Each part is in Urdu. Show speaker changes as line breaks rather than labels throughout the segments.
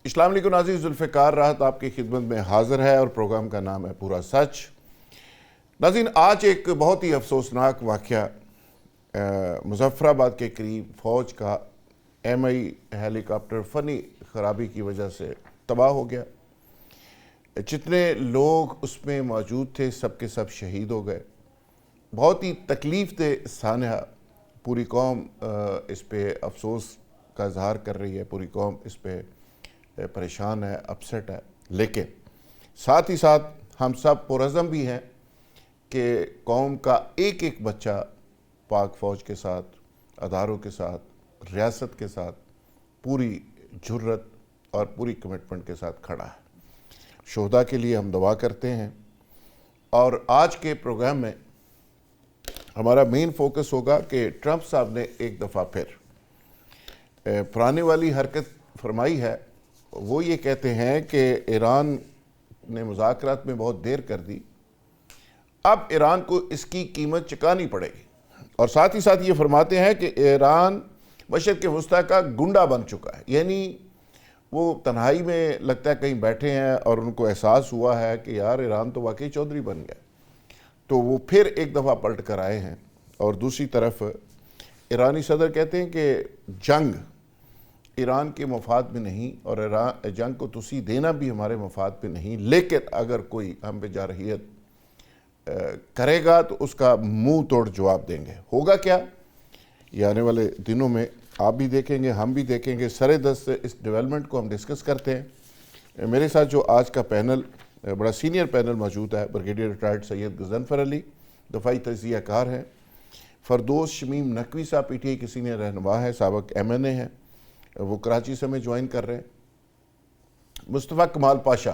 السلام علیکم ناظرین، ذوالفقار راحت آپ کی خدمت میں حاضر ہے اور پروگرام کا نام ہے پورا سچ۔ ناظرین، آج ایک بہت ہی افسوسناک واقعہ مظفر آباد کے قریب فوج کا MI ہیلی کاپٹر فنی خرابی کی وجہ سے تباہ ہو گیا۔ جتنے لوگ اس میں موجود تھے سب کے سب شہید ہو گئے۔ بہت ہی تکلیف دہ سانحہ، پوری قوم اس پہ افسوس کا اظہار کر رہی ہے، پوری قوم اس پہ پریشان ہے، اپسٹ ہے، لیکن ساتھ ہی ساتھ ہم سب پرعزم بھی ہیں کہ قوم کا ایک ایک بچہ پاک فوج کے ساتھ، اداروں کے ساتھ، ریاست کے ساتھ پوری جرت اور پوری کمٹمنٹ کے ساتھ کھڑا ہے۔ شہداء کے لیے ہم دعا کرتے ہیں، اور آج کے پروگرام میں ہمارا مین فوکس ہوگا کہ ٹرمپ صاحب نے ایک دفعہ پھر پرانے والی حرکت فرمائی ہے۔ وہ یہ کہتے ہیں کہ ایران نے مذاکرات میں بہت دیر کر دی، اب ایران کو اس کی قیمت چکانی پڑے گی، اور ساتھ ہی ساتھ یہ فرماتے ہیں کہ ایران مشرق وسطیٰ کا گنڈا بن چکا ہے، یعنی وہ تنہائی میں لگتا ہے کہیں بیٹھے ہیں اور ان کو احساس ہوا ہے کہ یار ایران تو واقعی چودھری بن گیا، تو وہ پھر ایک دفعہ پلٹ کر آئے ہیں۔ اور دوسری طرف ایرانی صدر کہتے ہیں کہ جنگ ایران کے مفاد میں نہیں، اور جنگ کو توسیع دینا بھی ہمارے مفاد پہ نہیں، لیکن اگر کوئی ہم پہ جارحیت کرے گا تو اس کا منہ توڑ جواب دیں گے۔ ہوگا کیا یہ آنے والے دنوں میں آپ بھی دیکھیں گے، ہم بھی دیکھیں گے۔ سر دست اس ڈیولپمنٹ کو ہم ڈسکس کرتے ہیں۔ میرے ساتھ جو آج کا پینل، بڑا سینئر پینل موجود ہے، بریگیڈیئر ریٹائرڈ سید غضنفر علی، دفاعی تجزیہ کار ہیں، فردوس شمیم نقوی صاحب PTI کے سینئر رہنما ہے، سابق MNA ہیں، وہ کراچی سے ہمیں جوائن کر رہے ہیں۔ مصطفیٰ کمال پاشا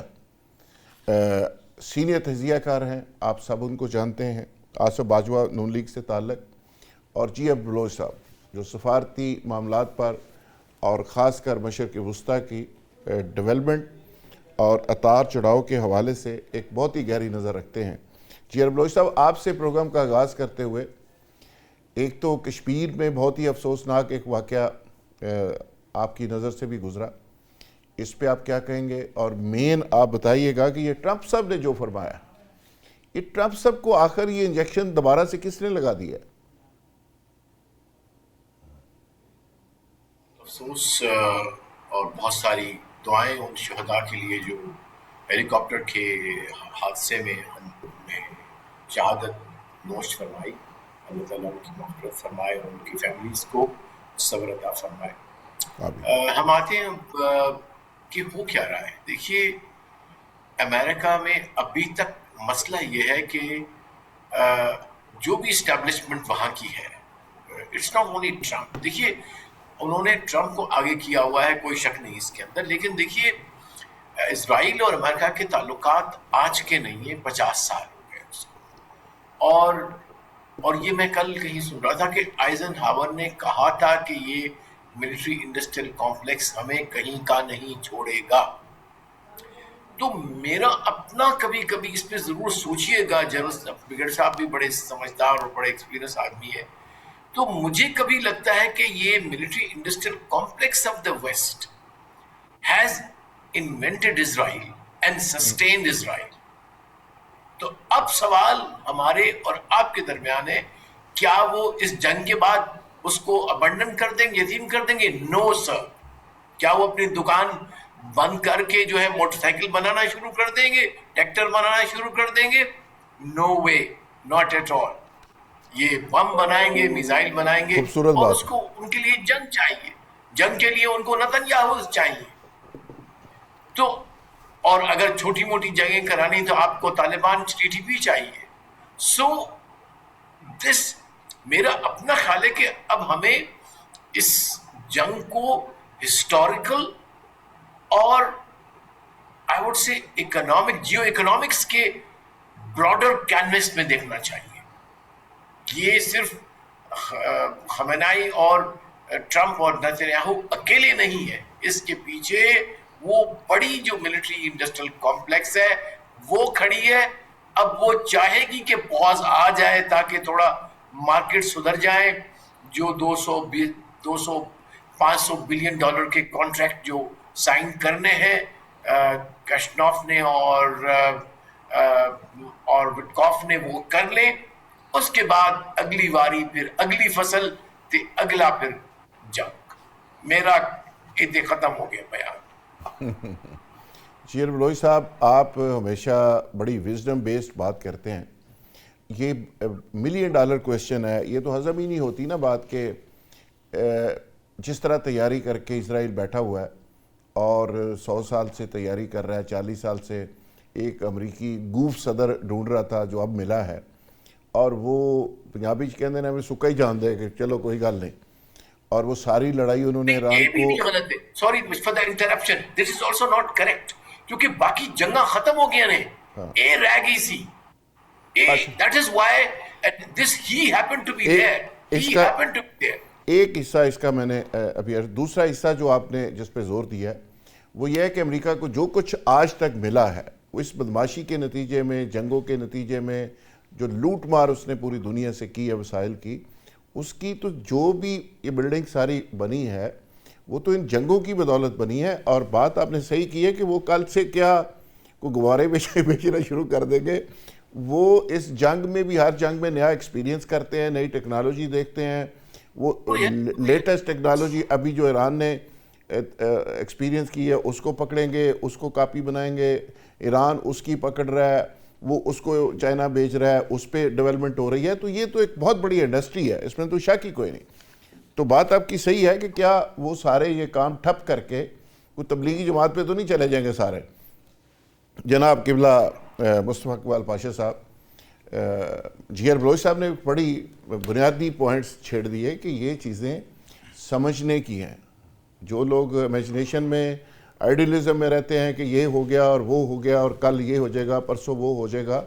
سینئر تجزیہ کار ہیں، آپ سب ان کو جانتے ہیں، آصف باجوہ نون لیگ سے تعلق، اور عبد بلوچ صاحب جو سفارتی معاملات پر اور خاص کر مشرق وسطیٰ کی ڈیولپمنٹ اور اتار چڑھاؤ کے حوالے سے ایک بہت ہی گہری نظر رکھتے ہیں۔ عبد بلوچ صاحب، آپ سے پروگرام کا آغاز کرتے ہوئے، ایک تو کشمیر میں بہت ہی افسوسناک ایک واقعہ آپ کی نظر سے بھی گزرا، اس پہ آپ کیا کہیں گے؟ اور مین آپ بتائیے گا کہ یہ ٹرمپ صاحب نے جو فرمایا، یہ ٹرمپ صاحب کو آخر یہ انجیکشن دوبارہ سے کس نے لگا دیا ہے؟
افسوس اور بہت ساری دعائیں ان شہداء کے لیے جو ہیلی کاپٹر کے حادثے میں ہم نے شہادت نوش فرمائی۔ اللہ تعالیٰ ان کی مغفرت فرمائے اور ان کی فیملیز کو صبر عطا فرمائے۔ ہم آتے ہیں کہ ہو کیا رہا ہے۔ دیکھیے، امریکہ میں ابھی تک مسئلہ یہ ہے کہ جو بھی اسٹیبلشمنٹ وہاں کی ہے، اٹس ناٹ اونلی ٹرمپ۔ دیکھیے، انہوں نے ٹرمپ کو آگے کیا ہوا ہے، کوئی شک نہیں اس کے اندر، لیکن دیکھیے اسرائیل اور امریکہ کے تعلقات آج کے نہیں ہیں، 50 سال ہو گئے اس کو۔ اور یہ میں کل کہیں سن رہا تھا کہ آئزن ہاور نے کہا تھا کہ یہ ملٹری انڈسٹریل کمپلیکس ہمیں کہیں کا نہیں چھوڑے گا۔ تو میرا اپنا کبھی کبھی اس پہ ضرور سوچئے گا، بگڑ صاحب بھی بڑے سمجھدار اور بڑے ایکسپیرینس آدمی ہے، تو مجھے کبھی لگتا ہے کہ یہ military industrial complex of the West has invented Israel and sustained Israel. تو اب سوال ہمارے اور آپ کے درمیان ہے، کیا وہ اس جنگ کے بعد اس کو ابنڈن کر دیں گے، یتیم کر دیں گے؟ نو سر۔ کیا وہ اپنی دکان بند کر کے جو ہے موٹر سائیکل بنانا شروع کر دیں گے، ٹریکٹر بنانا شروع کر دیں گے؟ نو وے، ناٹ ایٹ آل۔ یہ بم بنائیں گے، میزائل بنائیں گے، اور اس کو ان کے لیے جنگ چاہیے، جنگ کے لیے ان کو نتنیاہو چاہیے۔ تو اور اگر چھوٹی موٹی جنگیں کرانی تو آپ کو طالبان TTP چاہیے۔ سو دس میرا اپنا خیال ہے کہ اب ہمیں اس جنگ کو ہسٹوریکل اور I would say geoeconomics کے براڈر کینوس میں دیکھنا چاہیے۔ یہ صرف خامنائی اور ٹرمپ اور نتنیاہو اکیلے نہیں ہے، اس کے پیچھے وہ بڑی جو ملٹری انڈسٹریل کمپلیکس ہے وہ کھڑی ہے۔ اب وہ چاہے گی کہ پاز آ جائے تاکہ تھوڑا مارکیٹ سدھر جائے، جو 200 500 بلین ڈالر کے کانٹریکٹ جو سائن کرنے ہیں کشنوف نے اور وٹکوف نے، وہ کر لیں. اس کے بعد اگلی واری، پھر اگلی فصل تے اگلا پھر جنگ. میرا ادھے ختم ہو گیا بیان.
شیر بلوچ صاحب، آپ ہمیشہ بڑی وزڈم بیسڈ بات کرتے ہیں. یہ $1,000,000 کویسچن ہے، یہ تو ہضم ہی نہیں ہوتی نا بات کہ جس طرح تیاری کر کے اسرائیل بیٹھا ہوا ہے اور 100 سال سے تیاری کر رہا ہے، 40 سال سے ایک امریکی گوف صدر ڈھونڈ رہا تھا جو اب ملا ہے، اور وہ پنجابی کہندے ہیں ہمیں سکا ہی جان دے کہ چلو کوئی گل نہیں، اور وہ ساری لڑائی انہوں نے ایران
یہ بھی
کو.
نہیں غلط ہے، sorry for the interruption, this is also not correct, کیونکہ باقی جنگاں ختم ہو گیا نے، اے رہ گئی سی. That is why this he happened to be there. He happened to be there.
ایک حصہ اس کا میں نے ابھی، دوسرا حصہ جو آپ نے جس پہ زور دیا ہے وہ یہ ہے کہ امریکہ کو جو کچھ آج تک ملا ہے وہ اس بدماشی کے نتیجے میں، جنگوں کے نتیجے میں، جو لوٹ مار اس نے پوری دنیا سے کی ہے وسائل کی، اس کی تو جو بھی یہ بلڈنگ ساری بنی ہے وہ تو ان جنگوں کی بدولت بنی ہے. اور بات آپ نے صحیح کی ہے کہ وہ کل سے کیا کوئی گوارے بیچنا شروع کر دیں گے. وہ اس جنگ میں بھی، ہر جنگ میں نیا ایکسپیرینس کرتے ہیں، نئی ٹیکنالوجی دیکھتے ہیں. وہ لیٹسٹ ٹیکنالوجی ابھی جو ایران نے ایکسپیرینس کی ہے اس کو پکڑیں گے، اس کو کاپی بنائیں گے. ایران اس کی پکڑ رہا ہے، وہ اس کو چائنا بیچ رہا ہے، اس پہ ڈیولپمنٹ ہو رہی ہے. تو یہ تو ایک بہت بڑی انڈسٹری ہے، اس میں تو شک ہی کوئی نہیں. تو بات آپ کی صحیح ہے کہ کیا وہ سارے یہ کام ٹھپ کر کے کوئی تبلیغی جماعت پہ تو نہیں چلے جائیں گے سارے. جناب قبلہ مصطفیٰ اقبال پاشا صاحب، جیئر بلوچ صاحب نے بڑی بنیادی پوائنٹس چھیڑ دیے کہ یہ چیزیں سمجھنے کی ہیں. جو لوگ امیجنیشن میں، آئیڈیلزم میں رہتے ہیں کہ یہ ہو گیا اور وہ ہو گیا اور کل یہ ہو جائے گا، پرسوں وہ ہو جائے گا،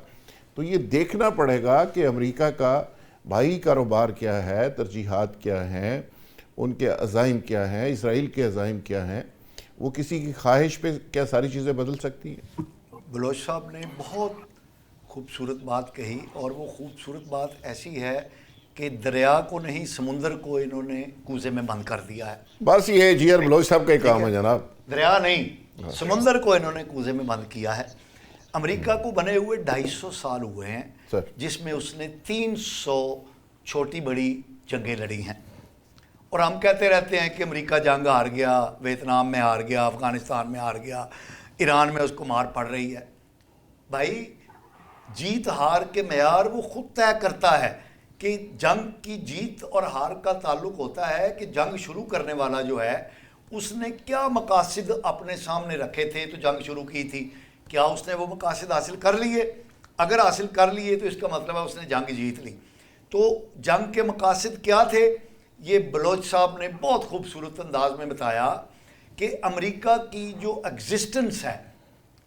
تو یہ دیکھنا پڑے گا کہ امریکہ کا بھائی کاروبار کیا ہے، ترجیحات کیا ہیں، ان کے عزائم کیا ہیں، اسرائیل کے عزائم کیا ہیں. وہ کسی کی خواہش پہ کیا ساری چیزیں بدل سکتی ہیں؟
بلوچ صاحب نے بہت خوبصورت بات کہی، اور وہ خوبصورت بات ایسی ہے کہ دریا کو نہیں، سمندر کو انہوں نے کوزے میں بند کر دیا ہے.
بس یہ جیئر بلوچ صاحب کا ہی کام ہے جناب.
دریا نہیں، سمندر کو انہوں نے کوزے میں بند کیا ہے. امریکہ کو بنے ہوئے 250 سال ہوئے ہیں، جس میں اس نے 300 چھوٹی بڑی جنگیں لڑی ہیں. اور ہم کہتے رہتے ہیں کہ امریکہ جنگ ہار گیا، ویتنام میں ہار گیا، افغانستان میں ہار گیا، ایران میں اس کو مار پڑ رہی ہے. بھائی جیت ہار کے معیار وہ خود طے کرتا ہے کہ جنگ کی جیت اور ہار کا تعلق ہوتا ہے کہ جنگ شروع کرنے والا جو ہے اس نے کیا مقاصد اپنے سامنے رکھے تھے تو جنگ شروع کی تھی. کیا اس نے وہ مقاصد حاصل کر لیے؟ اگر حاصل کر لیے تو اس کا مطلب ہے اس نے جنگ جیت لی. تو جنگ کے مقاصد کیا تھے؟ یہ بلوچ صاحب نے بہت خوبصورت انداز میں بتایا کہ امریکہ کی جو ایگزسٹنس ہے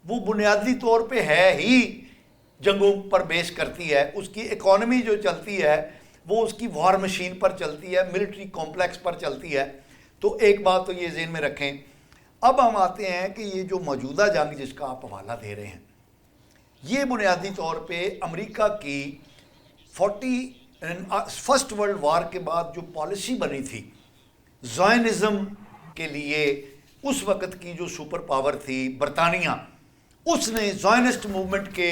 وہ بنیادی طور پہ ہے ہی جنگوں پر بیس کرتی ہے. اس کی اکانومی جو چلتی ہے وہ اس کی وار مشین پر چلتی ہے، ملٹری کمپلیکس پر چلتی ہے. تو ایک بات تو یہ ذہن میں رکھیں. اب ہم آتے ہیں کہ یہ جو موجودہ جنگ جس کا آپ حوالہ دے رہے ہیں، یہ بنیادی طور پہ امریکہ کی فرسٹ ورلڈ وار کے بعد جو پالیسی بنی تھی زائنزم کے لیے، اس وقت کی جو سپر پاور تھی برطانیہ، اس نے زائنسٹ موومنٹ کے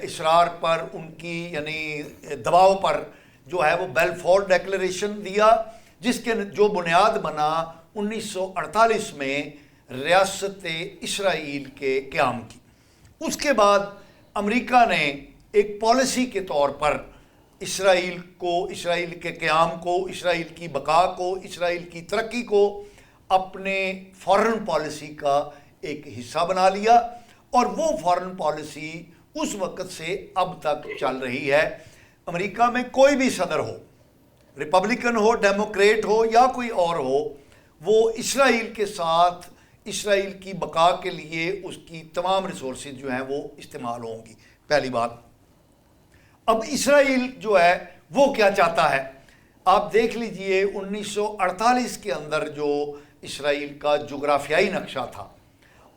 اصرار پر، ان کی یعنی دباؤ پر جو ہے وہ بیلفور ڈیکلریشن دیا، جس کے جو بنیاد بنا 1948 میں ریاست اسرائیل کے قیام کی. اس کے بعد امریکہ نے ایک پالیسی کے طور پر اسرائیل کو، اسرائیل کے قیام کو، اسرائیل کی بقا کو، اسرائیل کی ترقی کو اپنے فارن پالیسی کا ایک حصہ بنا لیا. اور وہ فارن پالیسی اس وقت سے اب تک چل رہی ہے. امریکہ میں کوئی بھی صدر ہو، ریپبلکن ہو، ڈیموکریٹ ہو یا کوئی اور ہو، وہ اسرائیل کے ساتھ اسرائیل کی بقا کے لیے اس کی تمام ریسورسز جو ہیں وہ استعمال ہوں گی. پہلی بات. اب اسرائیل جو ہے وہ کیا چاہتا ہے؟ آپ دیکھ لیجئے 1948 کے اندر جو اسرائیل کا جغرافیائی نقشہ تھا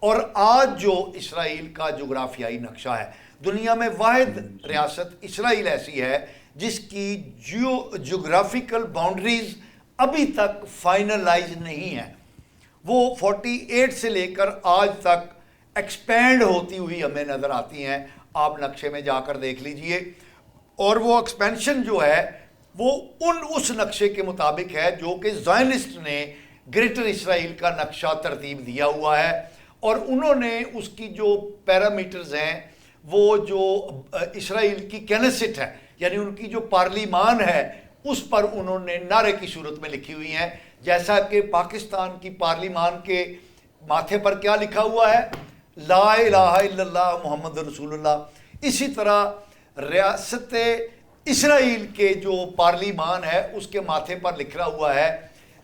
اور آج جو اسرائیل کا جغرافیائی نقشہ ہے، دنیا میں واحد ریاست اسرائیل ایسی ہے جس کی جغرافیکل باؤنڈریز ابھی تک فائنلائز نہیں ہے. وہ 48 سے لے کر آج تک ایکسپینڈ ہوتی ہوئی ہمیں نظر آتی ہیں. آپ نقشے میں جا کر دیکھ لیجئے. اور وہ ایکسپینشن جو ہے وہ اس نقشے کے مطابق ہے جو کہ زائنسٹ نے گریٹر اسرائیل کا نقشہ ترتیب دیا ہوا ہے. اور انہوں نے اس کی جو پیرامیٹرز ہیں وہ جو اسرائیل کی کینیسٹ ہے یعنی ان کی جو پارلیمان ہے اس پر انہوں نے نعرے کی صورت میں لکھی ہوئی ہیں. جیسا کہ پاکستان کی پارلیمان کے ماتھے پر کیا لکھا ہوا ہے, لا الہ الا اللہ محمد رسول اللہ. اسی طرح ریاست اسرائیل کے جو پارلیمان ہے اس کے ماتھے پر لکھا ہوا ہے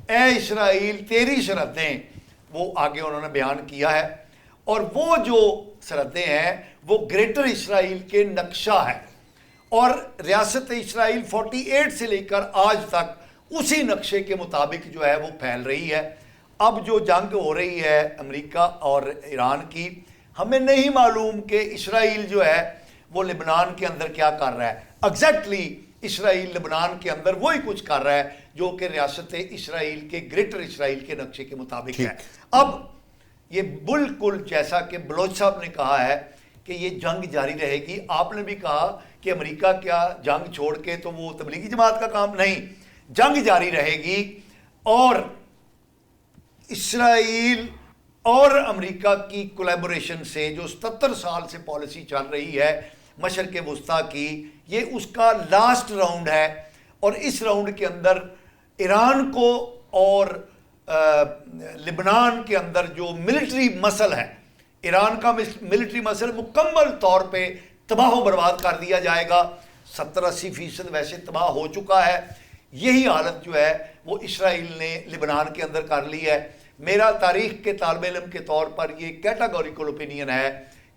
اے اسرائیل تیری سرحدیں, وہ آگے انہوں نے بیان کیا ہے. اور وہ جو سرحدیں ہیں وہ گریٹر اسرائیل کے نقشہ ہے اور ریاست اسرائیل 48 سے لے کر آج تک اسی نقشے کے مطابق جو ہے وہ پھیل رہی ہے. اب جو جنگ ہو رہی ہے امریکہ اور ایران کی, ہمیں نہیں معلوم کہ اسرائیل جو ہے وہ لبنان کے اندر کیا کر رہا ہے. ایگزیکٹلی اسرائیل لبنان کے اندر وہی کچھ کر رہا ہے جو کہ ریاست اسرائیل کے گریٹر اسرائیل کے نقشے کے مطابق ہے. اب یہ بالکل جیسا کہ بلوچ صاحب نے کہا ہے کہ یہ جنگ جاری رہے گی. آپ نے بھی کہا کہ امریکہ کیا جنگ چھوڑ کے تو وہ تبلیغی جماعت کا کام, نہیں, جنگ جاری رہے گی. اور اسرائیل اور امریکہ کی کولیبوریشن سے جو 77 سال سے پالیسی چل رہی ہے مشرق وسطیٰ کی, یہ اس کا لاسٹ راؤنڈ ہے. اور اس راؤنڈ کے اندر ایران کو اور لبنان کے اندر جو ملٹری مسل ہے, ایران کا ملٹری مسل مکمل طور پہ تباہ و برباد کر دیا جائے گا. 70-80% ویسے تباہ ہو چکا ہے. یہی حالت جو ہے وہ اسرائیل نے لبنان کے اندر کر لی ہے. میرا تاریخ کے طالب علم کے طور پر یہ کیٹاگوریکل اوپینین ہے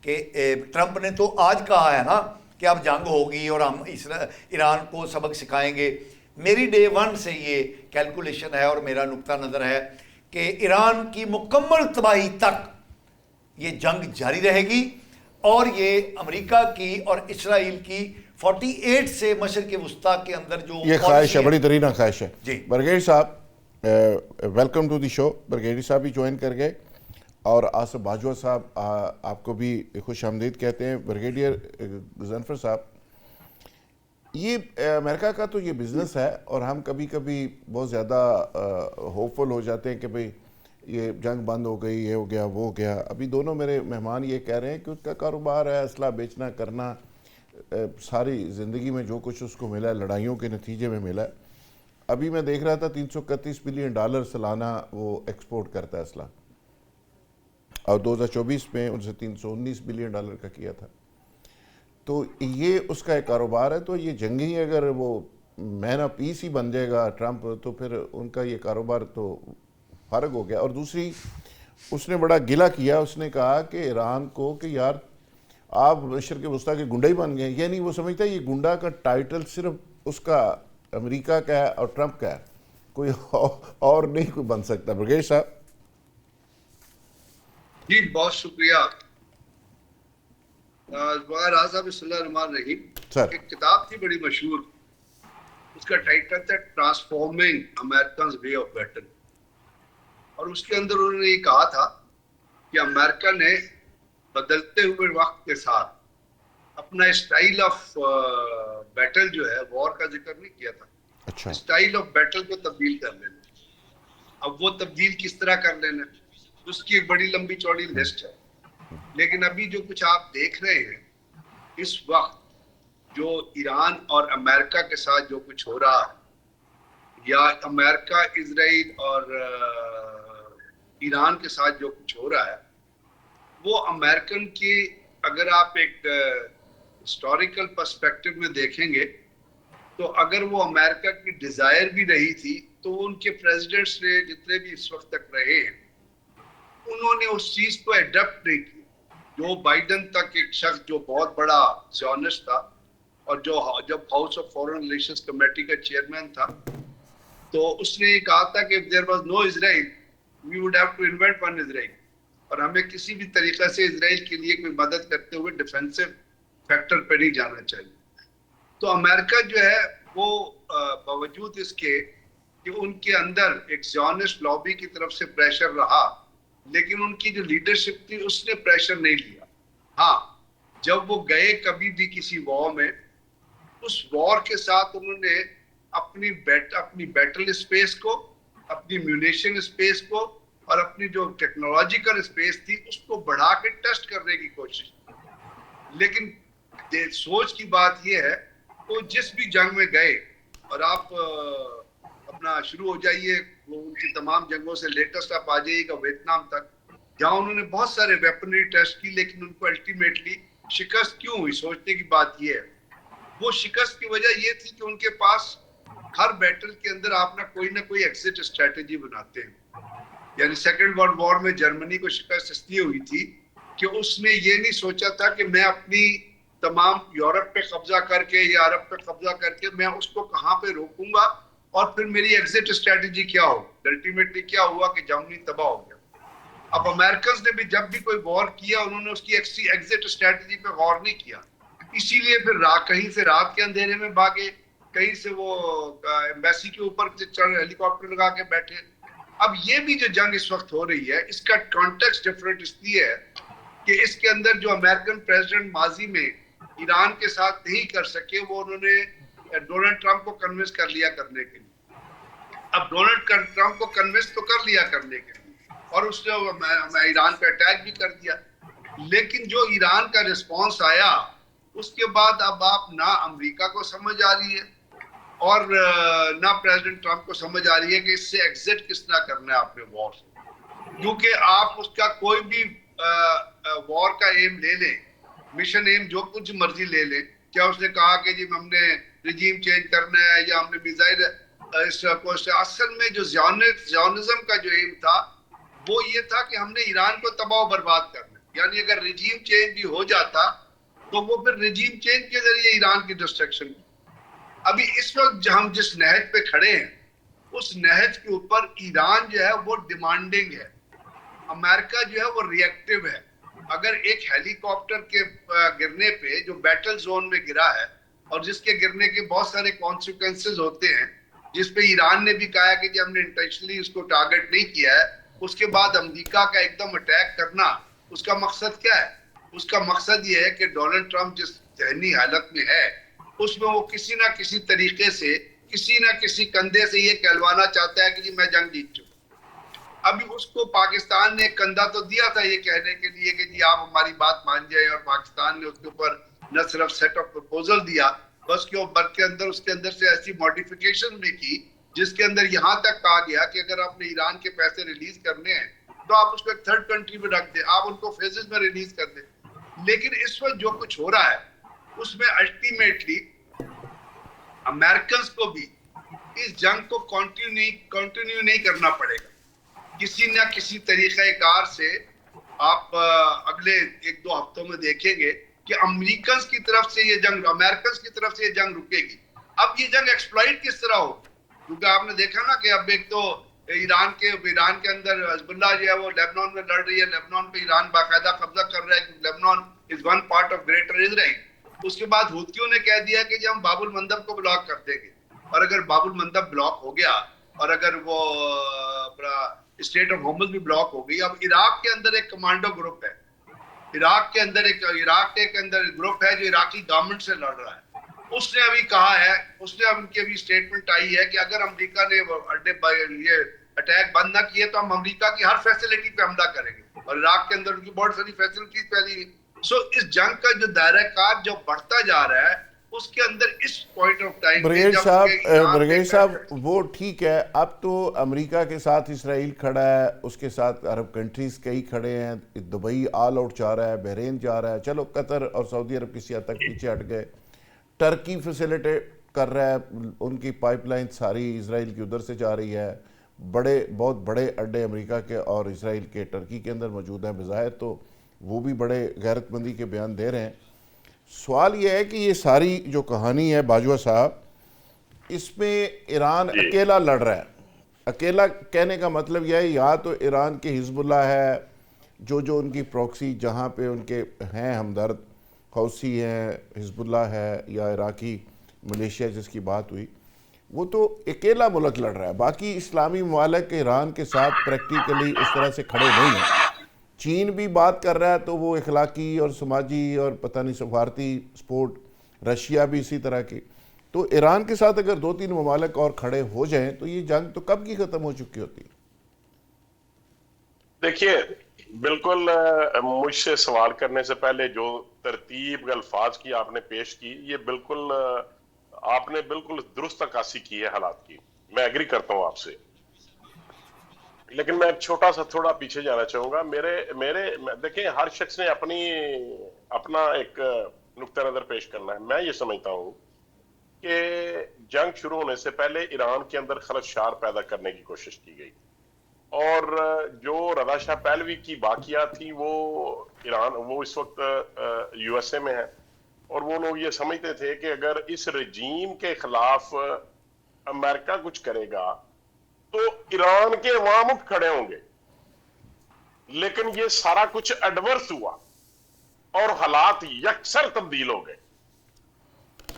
کہ ٹرمپ نے تو آج کہا ہے نا کہ اب جنگ ہوگی اور ہم ایران کو سبق سکھائیں گے. میری ڈے ون سے یہ کیلکولیشن ہے اور میرا نقطہ نظر ہے کہ ایران کی مکمل تباہی تک یہ جنگ جاری رہے گی اور یہ امریکہ کی اور اسرائیل کی 48 سے مشرق وسطیٰ کے اندر جو
یہ خواہش ہے, بڑی ترین خواہش ہے.
جی
برگیڈی صاحب ویلکم ٹو دی شو. برگیڈی صاحب بھی جوائن کر گئے اور آصف باجوہ صاحب آپ کو بھی خوش آمدید کہتے ہیں. بریگیڈیئر غضنفر صاحب, یہ امریکہ کا تو یہ بزنس ہے اور ہم کبھی کبھی بہت زیادہ ہوپ فل ہو جاتے ہیں کہ بھئی یہ جنگ بند ہو گئی, یہ ہو گیا وہ ہو گیا. ابھی دونوں میرے مہمان یہ کہہ رہے ہیں کہ اس کا کاروبار ہے, اسلحہ بیچنا کرنا, ساری زندگی میں جو کچھ اس کو ملا ہے لڑائیوں کے نتیجے میں ملا ہے. ابھی میں دیکھ رہا تھا $331 بلین سالانہ وہ ایکسپورٹ کرتا ہے اسلحہ, اور 2024 میں ان سے $319 بلین کا کیا تھا. تو یہ اس کا ایک کاروبار ہے. تو یہ جنگی اگر وہ مین آف پیس ہی بن جائے گا ٹرمپ, تو پھر ان کا یہ کاروبار تو فرق ہو گیا. اور دوسری اس نے بڑا گلہ کیا, اس نے کہا کہ ایران کو کہ یار آپ مشرق وسطیٰ کے گنڈے ہی بن گئے. یعنی وہ سمجھتا ہے یہ گنڈا کا ٹائٹل صرف اس کا امریکہ کا ہے اور ٹرمپ کا ہے, کوئی اور نہیں کوئی بن سکتا. برگیڈ صاحب.
جی بہت شکریہ. صاحب بسم اللہ الرحمن الرحیم. ایک کتاب تھی بڑی مشہور, اس کا ٹائٹل تھا transforming Americans way of battle, اور اس کے اندر انہوں نے یہ کہا تھا کہ امریکہ نے بدلتے ہوئے وقت کے ساتھ اپنا اسٹائل آف بیٹل جو ہے وار کا ذکر نہیں کیا تھا, اسٹائل آف بیٹل کو تبدیل کر لینا. اب وہ تبدیل کس طرح کر لینا اس کی ایک بڑی لمبی چوڑی لسٹ ہے. لیکن ابھی جو کچھ آپ دیکھ رہے ہیں اس وقت, جو ایران اور امریکہ کے ساتھ جو کچھ ہو رہا ہے, یا امریکہ اسرائیل اور ایران کے ساتھ جو کچھ ہو رہا ہے, وہ امریکن کی اگر آپ ایک ہسٹوریکل پرسپیکٹو میں دیکھیں گے تو اگر وہ امریکہ کی ڈیزائر بھی رہی تھی تو ان کے پریزیڈنٹس نے جتنے بھی اس وقت تک رہے ہیں انہوں نے اس چیز کو ایڈپٹ نہیں کی. جو بائیڈن تک ایک شخص جو بہت بڑا زیونسٹ تھا اور جو جب house of foreign relations committee کا چیئرمین تھا, تو اس نے یہ کہا تھا کہ if there was no Israel, we would have to invent one Israel, اور ہمیں کسی بھی طریقہ سے اسرائیل کے لیے کوئی مدد کرتے ہوئے ڈیفینسو فیکٹر پہ نہیں جانا چاہیے. تو امریکہ جو ہے وہ باوجود اس کے کہ ان کے اندر ایک زیونسٹ لابی کی طرف سے پریشر رہا، لیکن ان کی جو لیڈرشپ تھی اس نے پریشر نہیں لیا. ہاں جب وہ گئے کبھی بھی کسی وار میں، اس وار کے ساتھ انہوں نے اپنی بیٹل اسپیس کو، اپنی میونیشن اسپیس کو اور اپنی جو ٹیکنالوجیکل اسپیس تھی اس کو بڑھا کے ٹیسٹ کرنے کی کوشش کی. لیکن سوچ کی بات یہ ہے وہ جس بھی جنگ میں گئے، اور آپ اپنا شروع ہو جائیے وہ ان کی تمام جنگوں سے لیٹسٹ آپ آ جائیے گا ویتنام تک، جہاں انہوں نے بہت سارے ویپنری ٹیسٹ کی لیکن ان کو الٹیمیٹلی شکست کیوں ہوئی. سوچنے کی بات یہ ہے وہ شکست کی وجہ یہ تھی کہ ان کے پاس ہر بیٹل کے اندر آپ کوئی نہ کوئی ایگزٹ اسٹریٹجی بناتے ہیں. یعنی سیکنڈ ورلڈ وار میں جرمنی کو شکست اس لیے ہوئی تھی کہ اس نے یہ نہیں سوچا تھا کہ میں اپنی تمام یورپ پہ قبضہ کر کے یا عرب پہ قبضہ کر کے میں اس کو کہاں پہ روکوں گا اور پھر میری ایگزٹ اسٹریٹجی کیا ہوگی. الٹیمیٹلی کیا ہوا کہ جرمنی تباہ ہو گیا. اب امریکنز نے بھی جب بھی کوئی وار کیا انہوں نے اس کی ایگزٹ اسٹریٹجی پہ غور نہیں کیا، اسی لیے پھر کہیں سے رات کے اندھیرے میں بھاگے، کہیں سے وہ ایمبیسی کے اوپر ہیلی کاپٹر لگا کے بیٹھے. اب یہ بھی جو جنگ اس وقت ہو رہی ہے اس کا کانٹیکسٹ ڈفرنٹ اس لیے ہے کہ اس کے اندر جو امریکن پریزیڈنٹ ماضی میں ایران کے ساتھ نہیں کر سکے وہ انہوں نے ڈونلڈ ٹرمپ کو کنونس کر لیا کرنے کے لیے. اب ڈونلڈ ٹرمپ کو کنونس تو کر لیا کرنے کے لیے اور اس نے ایران پہ اٹیک بھی کر دیا، لیکن جو ایران کا رسپانس آیا اس کے بعد اب آپ نہ امریکہ کو سمجھ آ رہی ہے اور نہ پریزیڈنٹ ٹرمپ کو سمجھ آ رہی ہے کہ اس سے ایگزٹ کس طرح کرنا ہے آپ نے وار سے. کیونکہ آپ اس کا کوئی بھی وار کا ایم لے لیں، مشن ایم جو کچھ مرضی لے لیں، کیا اس نے کہا کہ جی ہم نے رجیم چینج کرنا ہے یا ہم نے میزائل اصل میں جو زیونزم کا جو ایم تھا وہ یہ تھا کہ ہم نے ایران کو تباہ و برباد کرنا. یعنی اگر رجیم چینج بھی ہو جاتا تو وہ پھر رجیم چینج کے ذریعے ایران کی ڈسٹرکشن. ابھی اس وقت ہم جس نہج پہ کھڑے ہیں اس نہج کے اوپر ایران جو ہے وہ ڈیمانڈنگ ہے، امریکہ جو ہے وہ ری ایکٹیو ہے. اگر ایک ہیلی کاپٹر کے گرنے پہ جو بیٹل زون میں گرا ہے اور جس کے گرنے کے بہت سارے کانسیکوینسز ہوتے ہیں، جس پہ ایران نے بھی کہا کہ ہم نے انٹینشنلی اس کو ٹارگٹ نہیں کیا ہے، اس کے بعد امریکہ کا ایک دم اٹیک کرنا اس کا مقصد کیا ہے؟ اس کا مقصد یہ ہے کہ ڈونلڈ ٹرمپ جس ذہنی حالت میں ہے اس میں وہ کسی نہ کسی طریقے سے کسی نہ کسی کندھے سے یہ کہلوانا چاہتا ہے کہ جی میں جنگ جیت چکا. ابھی اس کو پاکستان نے کندھا تو دیا تھا یہ کہنے کے لیے کہ جی آپ ہماری بات مان جائیں، اور پاکستان نے اس کے اوپر نہ صرف سیٹ آف پروپوزل دیا بس کہ اس کے اندر سے ایسی ماڈیفیکیشن بھی کی جس کے اندر یہاں تک کہا گیا کہ اگر آپ نے ایران کے پیسے ریلیز کرنے ہیں تو آپ اس کو ایک تھرڈ کنٹری میں رکھ دیں، آپ ان کو فیزز میں ریلیز کر دیں. لیکن اس وقت جو کچھ ہو رہا ہے اس میں الٹیمیٹلی امریکنز کو بھی اس جنگ کو کنٹینیو نہیں کرنا پڑے گا. کسی نہ کسی طریقہ کار سے آپ اگلے 1-2 ہفتوں میں دیکھیں گے کہ امریکنز کی طرف سے یہ جنگ، امریکنز کی طرف سے یہ جنگ رکے گی. اب یہ جنگ ایکسپلائٹ کس طرح ہو، کیونکہ آپ نے دیکھا نا کہ اب ایک تو ایران کے اندر حزب اللہ جو ہے وہ لیبنان میں لڑ رہی ہے، لیبنان پہ ایران باقاعدہ قبضہ کر رہا ہے کہ Lebanon is one part of greater Israel. اس کے بعد ہوتھیوں نے کہہ دیا کہ ہم باب المندب کو بلاک کر دیں گے، اور اگر باب المندب بلاک ہو گیا اور اگر وہ اسٹیٹ آف ہارمز بھی بلاک ہو گئی، اب عراق کے اندر ایک کمانڈو گروپ ہے، عراق کے اندر ایک گروپ ہے جو عراقی گورنمنٹ سے لڑ رہا ہے. اس نے ابھی کہا ہے، اس نے اب ان کی ابھی اسٹیٹمنٹ آئی ہے کہ اگر امریکہ نے یہ اٹیک بند نہ کیے تو ہم امریکہ کی ہر فیسلٹی پہ حملہ کریں گے، اور عراق کے اندر ان کی بہت ساری فیسلٹیز پھیلی ہیں. سو اس جنگ کا جو دائرہ کار جو بڑھتا جا رہا ہے اس کے اندر اس پوائنٹ آف ٹائم
برگیز صاحب وہ ٹھیک ہے، اب تو امریکہ کے ساتھ اسرائیل کھڑا ہے، اس کے ساتھ عرب کنٹریز کئی کھڑے ہیں، دبئی آل آؤٹ جا رہا ہے، بحرین جا رہا ہے، چلو قطر اور سعودی عرب کسی حد تک پیچھے ہٹ گئے، ٹرکی فیسیلیٹیٹ کر رہا ہے، ان کی پائپ لائن ساری اسرائیل کی ادھر سے جا رہی ہے، بہت بڑے اڈے امریکہ کے اور اسرائیل کے ٹرکی کے اندر موجود ہیں، بظاہر تو وہ بھی بڑے غیرت مندی کے بیان دے رہے ہیں. سوال یہ ہے کہ یہ ساری جو کہانی ہے باجوہ صاحب، اس میں ایران اکیلا لڑ رہا ہے. اکیلا کہنے کا مطلب یہ ہے یا تو ایران کے حزب اللہ ہے جو ان کی پروکسی جہاں پہ ان کے ہیں ہمدرد، حوثی ہیں، حزب اللہ ہے، یا عراقی ملیشیا جس کی بات ہوئی، وہ تو اکیلا ملک لڑ رہا ہے، باقی اسلامی ممالک ایران کے ساتھ پریکٹیکلی اس طرح سے کھڑے نہیں ہیں. چین بھی بات کر رہا ہے تو وہ اخلاقی اور سماجی اور پتہ نہیں سفارتی سپورٹ، رشیا بھی اسی طرح کی. تو ایران کے ساتھ اگر 2-3 ممالک اور کھڑے ہو جائیں تو یہ جنگ تو کب کی ختم ہو چکی ہوتی.
دیکھیے بالکل مجھ سے سوال کرنے سے پہلے جو ترتیب الفاظ کی آپ نے پیش کی، یہ بالکل آپ نے بالکل درست عکاسی کی ہے حالات کی، میں ایگری کرتا ہوں آپ سے. لیکن میں چھوٹا سا تھوڑا پیچھے جانا چاہوں گا. میرے دیکھیں ہر شخص نے اپنا ایک نقطہ نظر پیش کرنا ہے. میں یہ سمجھتا ہوں کہ جنگ شروع ہونے سے پہلے ایران کے اندر خلفشار پیدا کرنے کی کوشش کی گئی، اور جو رضا شاہ پہلوی کی باقیات تھی وہ اس وقت یو ایس اے میں ہے، اور وہ لوگ یہ سمجھتے تھے کہ اگر اس رجیم کے خلاف امریکہ کچھ کرے گا تو ایران کے عوام اٹھ کھڑے ہوں گے. لیکن یہ سارا کچھ ایڈورس ہوا اور حالات یکسر تبدیل ہو گئے.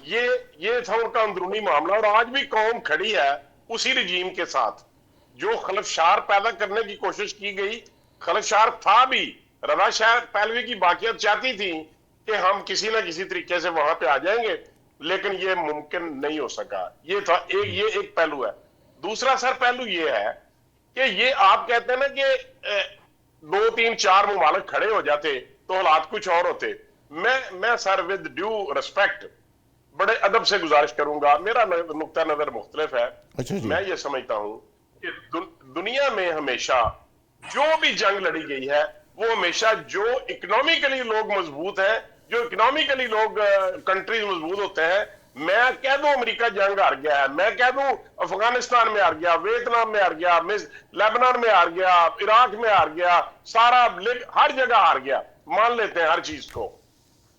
یہ تھا ان کا اندرونی معاملہ، اور آج بھی قوم کھڑی ہے اسی رجیم کے ساتھ. جو خلفشار پیدا کرنے کی کوشش کی گئی، خلفشار تھا بھی. رضا شاہ پہلوی کی باقیات چاہتی تھی کہ ہم کسی نہ کسی طریقے سے وہاں پہ آ جائیں گے، لیکن یہ ممکن نہیں ہو سکا. یہ تھا یہ ایک پہلو ہے. دوسرا سر پہلو یہ ہے کہ یہ آپ کہتے ہیں نا کہ 2-3-4 ممالک کھڑے ہو جاتے تو حالات کچھ اور ہوتے. میں سر ود ڈیو ریسپیکٹ بڑے ادب سے گزارش کروں گا، میرا نقطہ نظر مختلف ہے. میں یہ سمجھتا ہوں کہ دنیا میں ہمیشہ جو بھی جنگ لڑی گئی ہے وہ ہمیشہ جو اکنامیکلی لوگ مضبوط ہیں، جو اکنامیکلی لوگ کنٹریز مضبوط ہوتے ہیں. میں کہہ دوں امریکہ جنگ ہار گیا ہے، میں کہہ دوں افغانستان میں ہار گیا، ویتنام میں ہار گیا، لیبنان میں ہار گیا، عراق میں ہار گیا، سارا ہر جگہ ہار گیا، مان لیتے ہیں ہر چیز کو.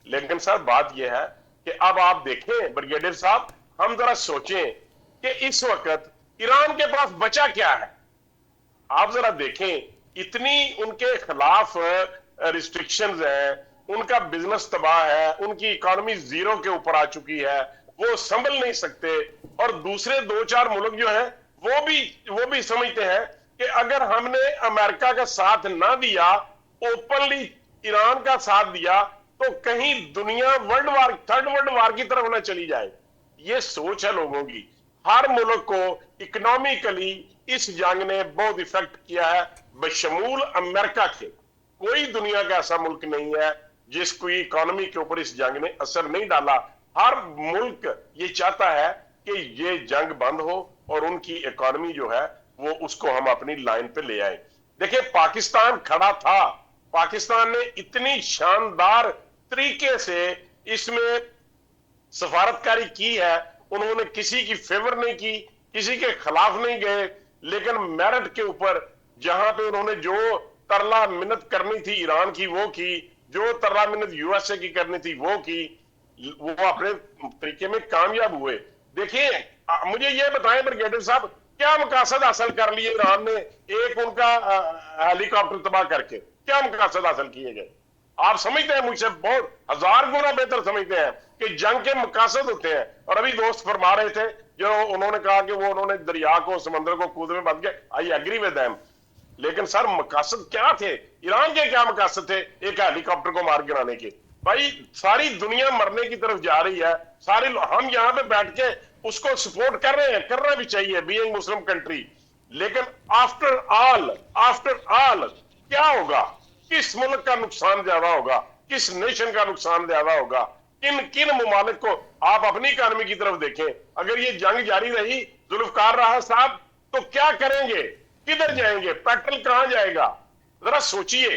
لیکن سر بات یہ ہے کہ اب آپ دیکھیں بریگیڈیئر صاحب، ہم ذرا سوچیں کہ اس وقت ایران کے پاس بچا کیا ہے. آپ ذرا دیکھیں اتنی ان کے خلاف ریسٹرکشنز ہیں، ان کا بزنس تباہ ہے، ان کی اکانومی زیرو کے اوپر آ چکی ہے، وہ سنبھل نہیں سکتے. اور دوسرے 2-4 ملک جو ہیں وہ بھی سمجھتے ہیں کہ اگر ہم نے امریکہ کا ساتھ نہ دیا، اوپنلی ایران کا ساتھ دیا، تو کہیں دنیا تھرڈ ورلڈ وار کی طرف نہ چلی جائے. یہ سوچ ہے لوگوں کی. ہر ملک کو اکنامیکلی اس جنگ نے بہت افیکٹ کیا ہے بشمول امریکہ کے. کوئی دنیا کا ایسا ملک نہیں ہے جس کو اکانومی کے اوپر اس جنگ نے اثر نہیں ڈالا. ہر ملک یہ چاہتا ہے کہ یہ جنگ بند ہو اور ان کی اکانومی جو ہے وہ اس کو ہم اپنی لائن پہ لے آئیں. دیکھیں پاکستان کھڑا تھا، پاکستان نے اتنی شاندار طریقے سے اس میں سفارتکاری کی ہے، انہوں نے کسی کی فیور نہیں کی، کسی کے خلاف نہیں گئے، لیکن میرٹ کے اوپر جہاں پہ انہوں نے جو ترلا منت کرنی تھی ایران کی وہ کی، جو ترلا منت یو ایس اے کی کرنی تھی وہ کی، وہ اپنے طریقے میں کامیاب ہوئے. دیکھیں مجھے یہ بتائیں بریگیڈیئر صاحب، کیا مقاصد حاصل کر لیے ایران نے ایک ان کا ہیلی کاپٹر تباہ کر کے؟ کیا مقاصد حاصل کیے گئے؟ آپ سمجھتے ہیں مجھ سے بہت 1000 گنا بہتر سمجھتے ہیں کہ جنگ کے مقاصد ہوتے ہیں. اور ابھی دوست فرما رہے تھے جو انہوں نے کہا کہ وہ انہوں نے دریا کو سمندر کو کود میں بند کیا، آئی ایگری ود دیم. لیکن سر مقاصد کیا تھے؟ ایران کے کیا مقاصد تھے ایک ہیلی کاپٹر کو مار گرانے کے؟ بھائی ساری دنیا مرنے کی طرف جا رہی ہے، ہم یہاں پہ بیٹھ کے اس کو سپورٹ کر رہے ہیں، کرنا بھی چاہیے بینگ مسلم کنٹری. لیکن آفٹر آل کیا ہوگا؟ کس ملک کا نقصان زیادہ ہوگا؟ کس نیشن کا نقصان زیادہ ہوگا؟ کن ممالک کو؟ آپ اپنی اکانومی کی طرف دیکھیں. اگر یہ جنگ جاری رہی ذوالفقار راحت صاحب تو کیا کریں گے؟ کدھر جائیں گے؟ پیٹرول کہاں جائے گا؟ ذرا سوچئے.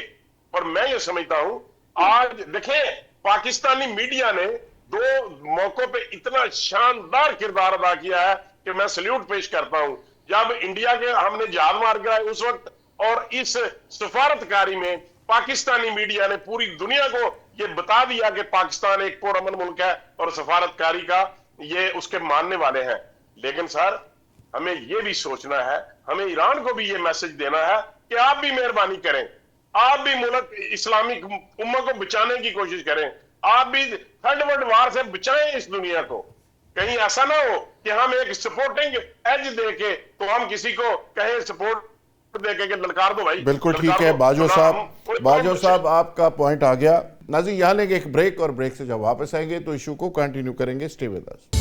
اور میں یہ سمجھتا ہوں آج دیکھیں پاکستانی میڈیا نے 2 موقعوں پہ اتنا شاندار کردار ادا کیا ہے کہ میں سلیوٹ پیش کرتا ہوں. جب انڈیا کے ہم نے جہاز مار گرائے اس وقت، اور اس سفارتکاری میں پاکستانی میڈیا نے پوری دنیا کو یہ بتا دیا کہ پاکستان ایک پرامن ملک ہے اور سفارتکاری کا یہ اس کے ماننے والے ہیں. لیکن سر ہمیں یہ بھی سوچنا ہے، ہمیں ایران کو بھی یہ میسج دینا ہے کہ آپ بھی مہربانی کریں، آپ بھی ملک اسلامی امت کو بچانے کی کوشش کریں، آپ بھی تھرڈ ورلڈ وار سے بچائیں اس دنیا کو. کہیں ایسا نہ ہو کہ ہم ایک سپورٹنگ ایج دے کے تو ہم کسی کو کہیں سپورٹ دے کے للکار دو بھائی.
بالکل ٹھیک ہے باجو صاحب آپ کا پوائنٹ آ گیا. ناظرین یہاں لیں گے ایک بریک, اور بریک سے جب واپس آئیں گے تو ایشو کو کنٹینیو کریں گے. سٹے ود اس.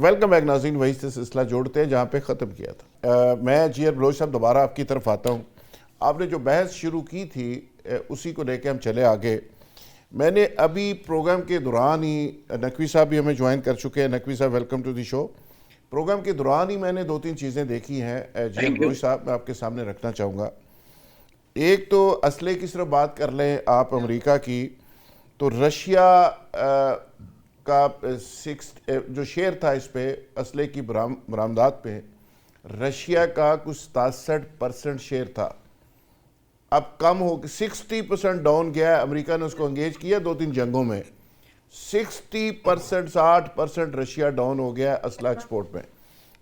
ویلکم بیک ناظرین, وہی سے سلسلہ جوڑتے ہیں جہاں پہ ختم کیا تھا. میں جیر بلوچ صاحب دوبارہ آپ کی طرف آتا ہوں. آپ نے جو بحث شروع کی تھی اسی کو لے کے ہم چلے آگے. میں نے ابھی پروگرام کے دوران ہی, نقوی صاحب بھی ہمیں جوائن کر چکے ہیں. نقوی صاحب welcome to the show. Programme کے دوران ہی میں نے 2-3 چیزیں دیکھی ہیں جیر بلوچ صاحب, میں آپ کے سامنے رکھنا چاہوں گا. ایک تو اسلحے کی صرف بات کر لیں آپ امریکہ کی, تو رشیا کا جو شیئر تھا اس پہ اسلحے کی برآمدات پہ, رشیا کا کچھ 67% شیئر تھا. اب کم ہو کے 60% ڈاؤن گیا ہے. امریکہ نے اس کو انگیج کیا 2-3 جنگوں میں. 60% رشیا ڈاؤن ہو گیا ہے اسلحہ ایکسپورٹ میں.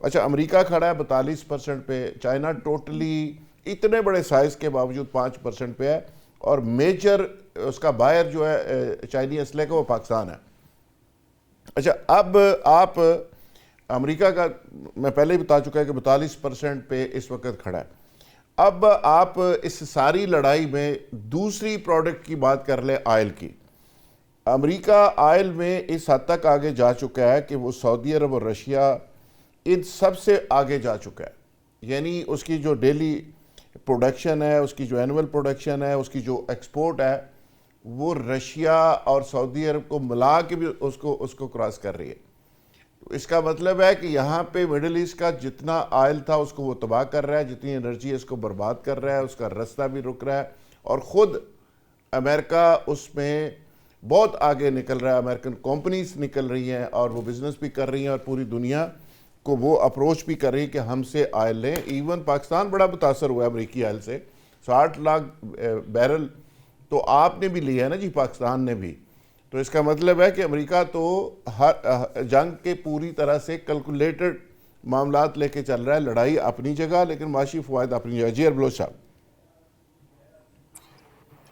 اچھا امریکہ کھڑا ہے 42% پہ, چائنا ٹوٹلی اتنے بڑے سائز کے باوجود 5% پہ ہے, اور میجر اس کا بائر جو ہے چائنی اسلحے کا وہ پاکستان ہے. اچھا اب آپ امریکہ کا میں پہلے ہی بتا چکا ہے کہ 42% پہ اس وقت کھڑا ہے. اب آپ اس ساری لڑائی میں دوسری پروڈکٹ کی بات کر لیں, آئل کی. امریکہ آئل میں اس حد تک آگے جا چکا ہے کہ وہ سعودی عرب اور رشیا ان سب سے آگے جا چکا ہے. یعنی اس کی جو ڈیلی پروڈکشن ہے, اس کی جو اینول پروڈکشن ہے, اس کی جو ایکسپورٹ ہے, وہ رشیا اور سعودی عرب کو ملا کے بھی اس کو کراس کر رہی ہے. اس کا مطلب ہے کہ یہاں پہ مڈل ایسٹ کا جتنا آئل تھا اس کو وہ تباہ کر رہا ہے, جتنی انرجی اس کو برباد کر رہا ہے, اس کا رستہ بھی رک رہا ہے, اور خود امریکہ اس میں بہت آگے نکل رہا ہے. امریکن کمپنیز نکل رہی ہیں اور وہ بزنس بھی کر رہی ہیں, اور پوری دنیا کو وہ اپروچ بھی کر رہی ہے کہ ہم سے آئل لیں. ایون پاکستان بڑا متاثر ہوا ہے امریکی آئل سے. 60 لاکھ بیرل تو آپ نے بھی لیا ہے نا جی, پاکستان نے بھی. تو اس کا مطلب ہے کہ امریکہ تو ہر جنگ کے پوری طرح سے کیلکولیٹڈ معاملات لے کے چل رہا ہے. لڑائی اپنی جگہ لیکن معاشی فوائد اپنی جگہ. جی بلوچ صاحب.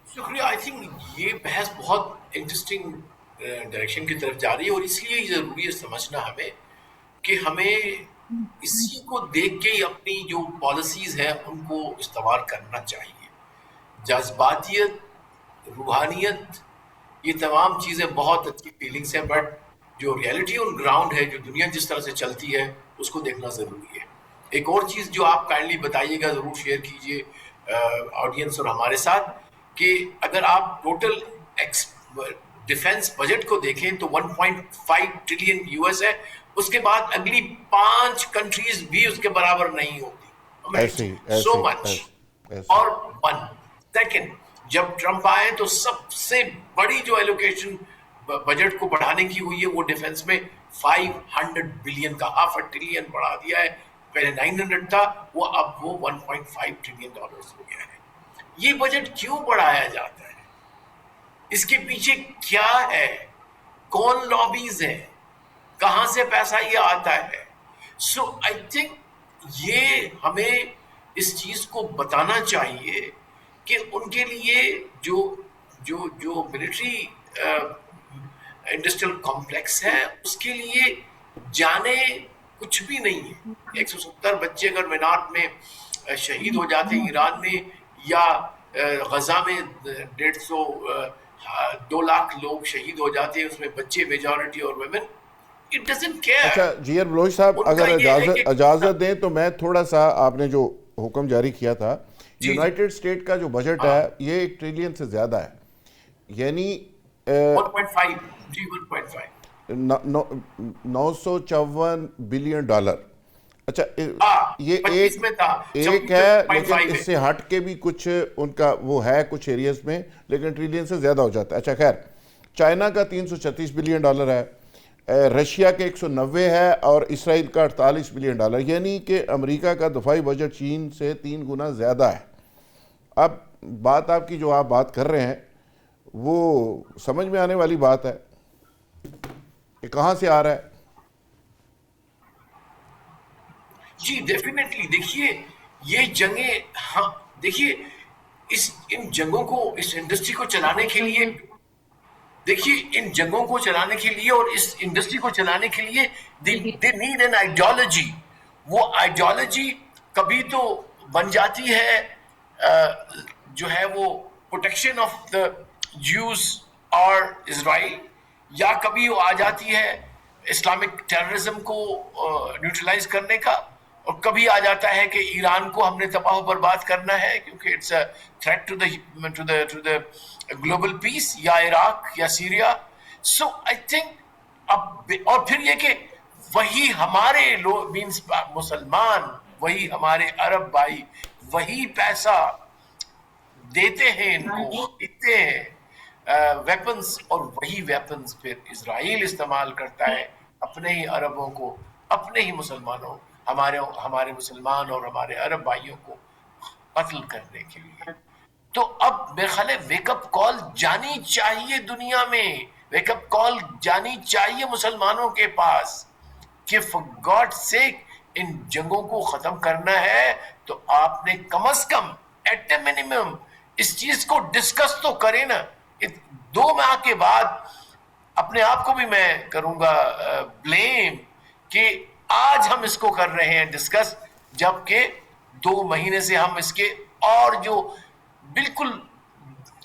شکریہ. آئی تھنک یہ بحث بہت انٹرسٹنگ ڈائریکشن کی طرف جا رہی ہے, اور اس لیے ضروری ہے سمجھنا ہمیں کہ ہمیں اسی کو دیکھ کے ہی اپنی جو پالیسیز ہیں ان کو استوار کرنا چاہیے. جذباتیت, روحانیت, یہ تمام چیزیں بہت اچھی فیلنگس ہیں, بٹ جو ریئلٹی آن گراؤنڈ ہے, جو دنیا جس طرح سے چلتی ہے, اس کو دیکھنا ضروری ہے. ایک اور چیز جو آپ کائنڈلی بتائیے گا, ضرور شیئر کیجئے آڈینس اور ہمارے ساتھ, کہ اگر آپ ٹوٹل ڈیفنس بجٹ کو دیکھیں تو 1.5 ٹریلین US ہے, اس کے بعد اگلی 5 کنٹریز بھی اس کے برابر نہیں ہوتی. سو مچ. اور سیکنڈ, جب ٹرمپ آئے تو سب سے بڑی جو ایلوکیشن بجٹ کو بڑھانے کی ہوئی ہے وہ ڈیفنس میں 500 بلین کا, ½ ٹریلین بڑھا دیا ہے. پہلے 900 تھا, وہ اب وہ 1.5 ٹریلین ڈالرز ہو گیا ہے. یہ بجٹ کیوں بڑھایا جاتا ہے, اس کے پیچھے کیا ہے, کون لابیز ہیں, کہاں سے پیسہ یہ آتا ہے. سو آئی تھنک یہ ہمیں اس چیز کو بتانا چاہیے کہ ان کے لیے جو ملٹری انڈسٹریل کمپلیکس ہے, اس کے لیے جانے کچھ بھی نہیں ہے. 170 بچے اگر مینار میں شہید ہو جاتے ہیں ایران میں, یا غزہ میں 2 لاکھ لوگ شہید ہو جاتے ہیں, اس میں بچے میجورٹی اور ویمن, اٹ ڈزنٹ کیئر.
اچھا جیر بلوچ صاحب اگر اجازت دیں تو میں تھوڑا سا, آپ نے جو حکم جاری کیا تھا, یونائٹڈ اسٹیٹ کا جو بجٹ ہے یہ 1 ٹریلین سے زیادہ ہے, یعنی 954 بلین ڈالر. اچھا یہ ایک ہے, لیکن اس سے ہٹ کے بھی کچھ ان کا وہ ہے کچھ ایریاز میں, لیکن ٹریلین سے زیادہ ہو جاتا ہے. اچھا خیر, چائنا کا 336 بلین ڈالر ہے, رشیا کے 190 ہے, اور اسرائیل کا 48 بلین ڈالر. یعنی کہ امریکہ کا دفاعی بجٹ چین سے 3 گنا زیادہ ہے. اب بات آپ کی جو آپ بات کر رہے ہیں وہ سمجھ میں آنے والی بات ہے کہ کہاں سے آ رہا ہے.
جی ڈیفینیٹلی. دیکھیے یہ جنگیں, ہاں دیکھیے ان جنگوں کو, اس انڈسٹری کو چلانے کے لیے دیکھیے ان جنگوں کو چلانے کے لیے اور اس انڈسٹری کو چلانے کے لیے دے نیڈ این آئیڈیالوجی. وہ آئیڈیالوجی کبھی تو بن جاتی ہے جو ہے وہ پروٹیکشن آف دا جیوز اور اسرائیل, یا کبھی وہ آ جاتی ہے اسلامک ٹیررزم کو نیوٹرلائز کرنے کا, اور کبھی آ جاتا ہے کہ ایران کو ہم نے تباہ و برباد کرنا ہے کیونکہ it's a threat to the global peace, یا عراق یا سیریا. سو آئی تھنک اب اور پھر یہ کہ وہی ہمارے لوگ مینس مسلمان, وہی ہمارے عرب بھائی وہی پیسہ دیتے ہیں ان کو, دیتے ہیں ویپنز, اور وہی ویپنز پھر اسرائیل استعمال کرتا ہے اپنے ہی عربوں کو, اپنے ہی مسلمانوں, ہمارے مسلمان اور ہمارے عرب بھائیوں کو قتل کرنے کے لیے. تو اب میرے خیال ہے ویک اپ کال جانی چاہیے دنیا میں, ویک اپ کال جانی چاہیے مسلمانوں کے پاس کہ فار گاڈ سیک ان جنگوں کو ختم کرنا ہے تو آپ نے کم از کم ایٹ اے منیمم اس چیز کو ڈسکس تو کریں نا. 2 ماہ کے بعد اپنے آپ کو بھی میں کروں گا بلیم کہ آج ہم اس کو کر رہے ہیں ڈسکس, جبکہ 2 مہینے سے ہم اس کے اور جو بالکل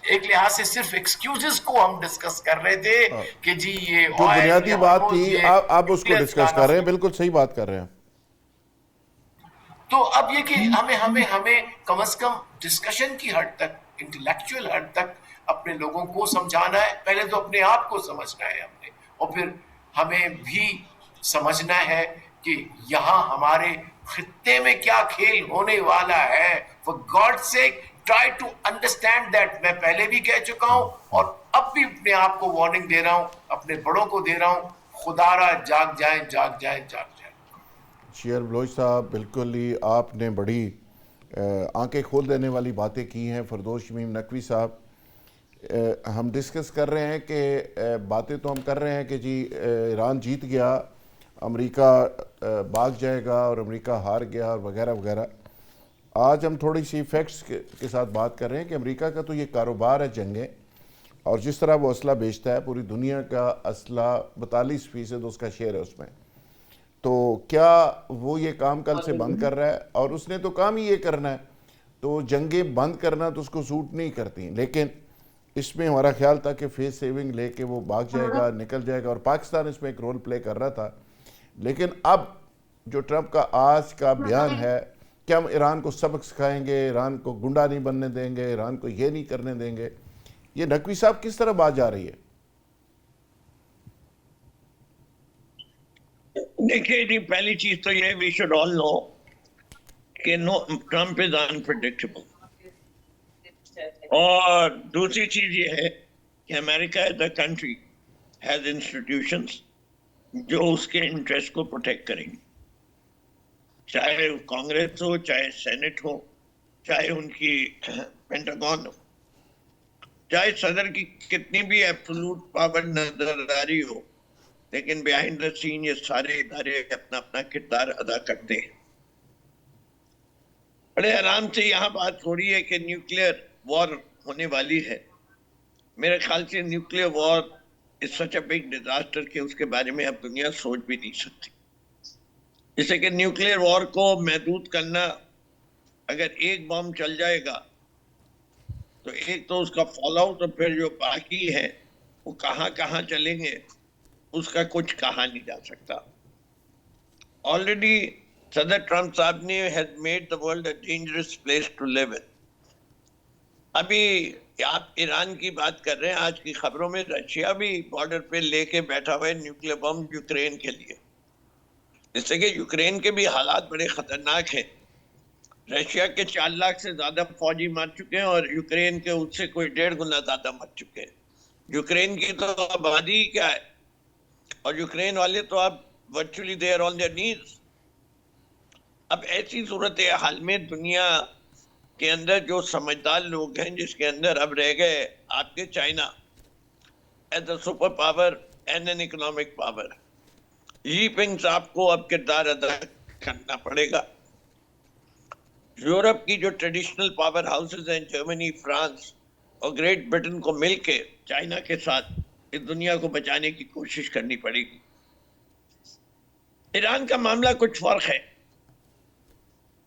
ایک لحاظ سے صرف ایکسکیوزز کو ہم ڈسکس کر رہے تھے کہ جی یہ
جو بنیادی بات تھی آپ اس کو ڈسکس کر رہے ہیں, بالکل صحیح بات کر رہے ہیں.
تو اب یہ کہ ہمیں کم از کم ڈسکشن کی حد تک, انٹلیکچوئل حد تک اپنے لوگوں کو سمجھانا ہے. پہلے تو اپنے آپ کو سمجھنا ہے ہم نے, اور پھر ہمیں بھی سمجھنا ہے کہ یہاں ہمارے خطے میں کیا کھیل ہونے والا ہے. For God's sake, try to understand that. میں پہلے بھی کہہ چکا ہوں اور اب بھی اپنے آپ کو وارننگ دے رہا ہوں, اپنے بڑوں کو دے رہا ہوں, خدا را جاگ جائیں, جاگ جائیں, جاگ جائیں.
شیعر بلوچ صاحب, بالکل ہی آپ نے بڑی آنکھیں کھول دینے والی باتیں کی ہیں. فردوس شمیم نقوی صاحب, ہم ڈسکس کر رہے ہیں کہ باتیں تو ہم کر رہے ہیں کہ جی ایران جیت گیا, امریکہ بھاگ جائے گا اور امریکہ ہار گیا اور وغیرہ وغیرہ. آج ہم تھوڑی سی فیکٹس کے ساتھ بات کر رہے ہیں کہ امریکہ کا تو یہ کاروبار ہے جنگیں, اور جس طرح وہ اسلحہ بیچتا ہے, پوری دنیا کا اسلحہ 42% اس کا شیئر ہے اس میں. تو کیا وہ یہ کام کل سے بند کر رہا ہے؟ اور اس نے تو کام ہی یہ کرنا ہے, تو جنگیں بند کرنا تو اس کو سوٹ نہیں کرتی. لیکن اس میں ہمارا خیال تھا کہ فیس سیونگ لے کے وہ بھاگ جائے گا, نکل جائے گا, اور پاکستان اس میں ایک رول پلے کر رہا تھا. لیکن اب جو ٹرمپ کا آج کا بیان ہے کہ ہم ایران کو سبق سکھائیں گے, ایران کو گنڈا نہیں بننے دیں گے, ایران کو یہ نہیں کرنے دیں گے, یہ نقوی صاحب کس طرح بات جا رہی ہے؟
دیکھیے جی, پہلی چیز تو یہ وی شوڈ آل نو کہ ٹرمپ از انپریڈکٹیبل, اور دوسری چیز یہ ہے کہ امریکہ as a country has institutions جو اس کے انٹرسٹ کو پروٹیکٹ کریں گے, چاہے کانگریس ہو, چاہے سینٹ ہو, چاہے ان کی پینٹاگون ہو, چاہے صدر کی کتنی بھی ایبسولوٹ پاور نظر آری ہو, لیکن بیہائنڈ دا سین یہ سارے ادارے اپنا اپنا کردار ادا کرتے ہیں. بڑے آرام سے یہاں بات ہو رہی ہے کہ نیوکلیئر وار ہونے والی ہے. میرے خیال سے nuclear war is such a big disaster کہ اس کے بارے میں اب دنیا سوچ بھی نہیں سکتی. جیسے کہ نیوکلیئر وار کو محدود کرنا, اگر ایک بم چل جائے گا تو ایک تو اس کا فال آؤٹ, اور پھر جو باقی ہے وہ کہاں کہاں چلیں گے اس کا کچھ کہا نہیں جا سکتا. آلریڈی صدر ٹرمپ صاحب نے has made the world a dangerous place to live in. ابھی آپ ایران کی بات کر رہے ہیں, آج کی خبروں میں رشیا بھی بارڈر پہ لے کے بیٹھا ہوا ہے نیوکلیئر بم یوکرین کے لیے, جس سے کہ یوکرین کے بھی حالات بڑے خطرناک ہیں. رشیا کے 4 لاکھ سے زیادہ فوجی مر چکے ہیں اور یوکرین کے اس سے کوئی 1.5 گنا زیادہ مر چکے ہیں. یوکرین کی تو آبادی کیا ہے, اور یوکرین والے تو اب virtually they are on their knees. اب ایسی صورت حال میں دنیا کے اندر جو سمجھدار لوگ ہیں, جس کے اندر اب رہ گئے آپ کے China as a superpower and an economic power, Jinping صاحب کو اب کردار ادا کرنا پڑے گا. یورپ کی جو ٹریڈیشنل پاور ہاؤسز ہیں, جرمنی, فرانس اور گریٹ برٹن کو مل کے چائنا کے ساتھ اس دنیا کو بچانے کی کوشش کرنی پڑے گی. ایران کا معاملہ کچھ فرق ہے.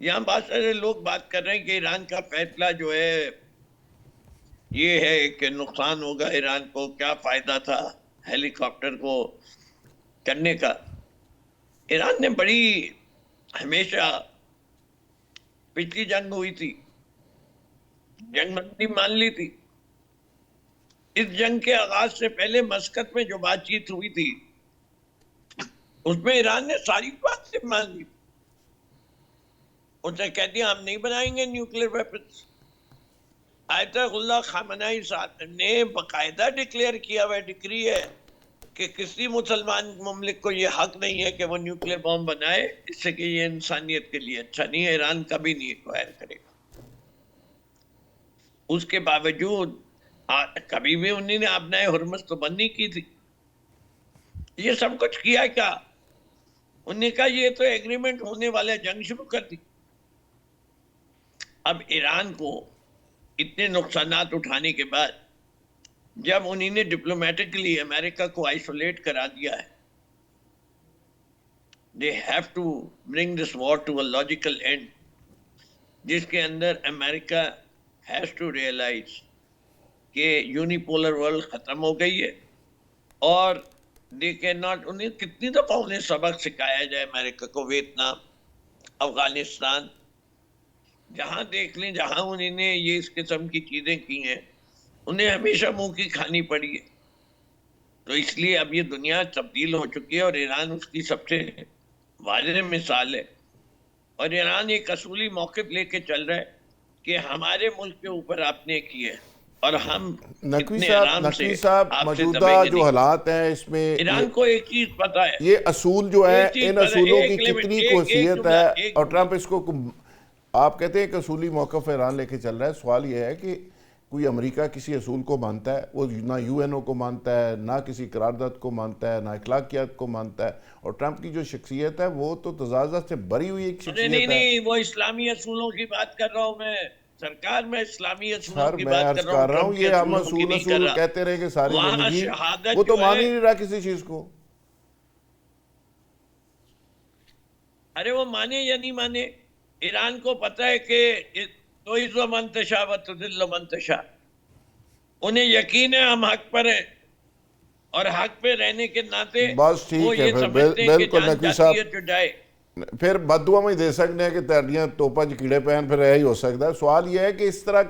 یہاں بہت سارے لوگ بات کر رہے ہیں کہ ایران کا فیصلہ جو ہے یہ ہے کہ نقصان ہوگا ایران کو، کیا فائدہ تھا ہیلی کاپٹر کو کرنے کا. ایران نے بڑی ہمیشہ پچھلی جنگ ہوئی تھی، جنگ بندی مان لی تھی. اس جنگ کے آغاز سے پہلے مسقط میں جو بات چیت ہوئی تھی اس میں ایران نے ساری بات سے مان لی. اس نے کہہ دیا ہم نہیں بنائیں گے نیوکلیر ویپنز. آیت اللہ خامنہئی صاحب نے باقاعدہ ڈکلیئر کیا ہوا ڈگری ہے کہ کسی مسلمان مملک کو یہ حق نہیں ہے کہ وہ نیوکلیر بم بنائے، اس سے کہ یہ انسانیت کے لیے اچھا نہیں ہے. ایران کبھی نہیں ایکوائر کرے گا. اس کے باوجود کبھی بھی انہوں نے اپنا حرمت تو بند نہیں کی تھی. یہ سب کچھ کیا کیا؟ انہوں نے کہا یہ تو ایگریمنٹ ہونے والا، جنگ شروع کر دی. اب ایران کو اتنے نقصانات اٹھانے کے بعد جب انہوں نے ڈپلومیٹکلی امریکہ کو آئسولیٹ کرا دیا ہے، they have to bring this war to a logical end، جس کے اندر امریکہ has to realize کہ یونیپولر ورلڈ ختم ہو گئی ہے اور they cannot، انہیں کتنی دفعہ انہیں سبق سکھایا جائے امریکہ کو، ویتنام، افغانستان، جہاں دیکھ لیں جہاں انہوں نے یہ اس قسم کی چیزیں کی ہیں انہیں ہمیشہ منہ کی کھانی پڑی ہے. تو اس لیے اب یہ دنیا تبدیل ہو چکی ہے اور ایران اس کی سب سے واضح مثال ہے. اور ایران ایک اصولی موقف لے کے چل رہا ہے کہ ہمارے ملک کے اوپر آپ نے کی ہے اور ہم
نقوی صاحب موجودہ جو حالات ہیں اس میں
ایران کو ایک چیز پتا ہے،
یہ اصول جو ہے ان اصولوں کی کتنی حیثیت ہے، اور ٹرمپ اس کو آپ کہتے ہیں کہ اصولی موقف ایران لے کے چل رہا ہے. سوال یہ ہے کہ کوئی امریکہ کسی اصول کو مانتا ہے؟ وہ نہ یو این او کو مانتا ہے، نہ کسی قرارداد کو مانتا ہے، نہ اخلاقیات کو مانتا ہے. اور ٹرمپ کی جو شخصیت ہے وہ تو تضادات سے بری ہوئی ایک شخصیت ہے.
نہیں، وہ اسلامی اصولوں کی بات کر رہا ہوں میں سرکار، میں اسلامی اصولوں کی
میں
بات
عرض کر رہا ہوں یہ ہم اصول کہتے رہے کہ ساری زندگی، وہ تو مان ہی نہیں رہا کسی چیز کو.
ارے وہ مانے یا نہیں مانے، ایران کو پتہ ہے کہ تعز من تشاء وتذل من تشاء، انہیں یقین ہے ہم حق پر ہیں اور حق پہ رہنے کے ناطے
بس ٹھیک ہے. بالکل نقوی صاحب پھر بددعا میں دے سکتے ہیں کہ تیرڈیاں توپا کیڑے پہن پھر ہی ہو سکتا ہے. سوال یہ ہے کہ اس طرح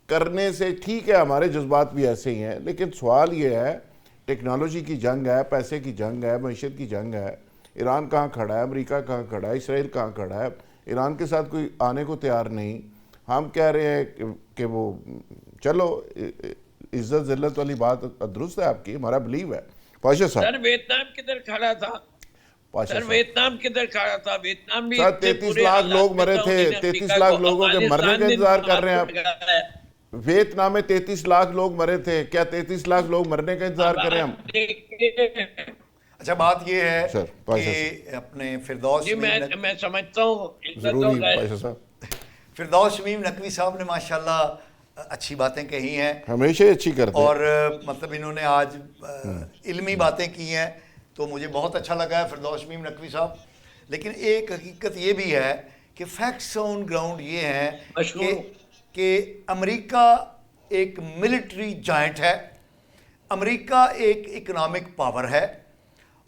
کرنے سے ٹھیک ہے ہمارے جذبات بھی ایسے ہی ہیں، لیکن سوال یہ ہے ٹیکنالوجی کی جنگ ہے، پیسے کی جنگ ہے، معیشت کی جنگ ہے. ایران کہاں کھڑا ہے، امریکہ کہاں کھڑا ہے، اسرائیل کہاں کھڑا ہے؟ ایران کے ساتھ کوئی آنے کو تیار نہیں. ہم کہہ رہے ہیں کہ وہ چلو عزت ذلت والی بات درست ہے آپ کی، ہمارا بلیو ہے. پاشا صاحب
سر ویتنام کدھر کھڑا تھا؟ سر ویتنام کدھر کھڑا تھا؟ ویتنام بھی
33 لاکھ لوگ مرے تھے، 33 لاکھ لوگوں کے مرنے کا انتظار کر رہے ہیں آپ. ویتنام میں 33 لاکھ لوگ مرے تھے، کیا 33 لاکھ لوگ مرنے کا انتظار کر رہے ہیں ہم؟
اچھا بات یہ ہے کہ اپنے فردوس
میں سمجھتا ہوں
ضروری پاشا صاحب
فردوس شمیم نقوی صاحب نے ماشاءاللہ اچھی باتیں کہی ہیں،
ہمیشہ اچھی کرتے ہیں،
اور مطلب انہوں نے آج علمی باتیں کی ہیں تو مجھے بہت اچھا لگا ہے فردوس شمیم نقوی صاحب. لیکن ایک حقیقت یہ بھی ہے کہ فیکٹس آن گراؤنڈ یہ ہیں کہ امریکہ ایک ملٹری جائنٹ ہے، امریکہ ایک اکنامک پاور ہے،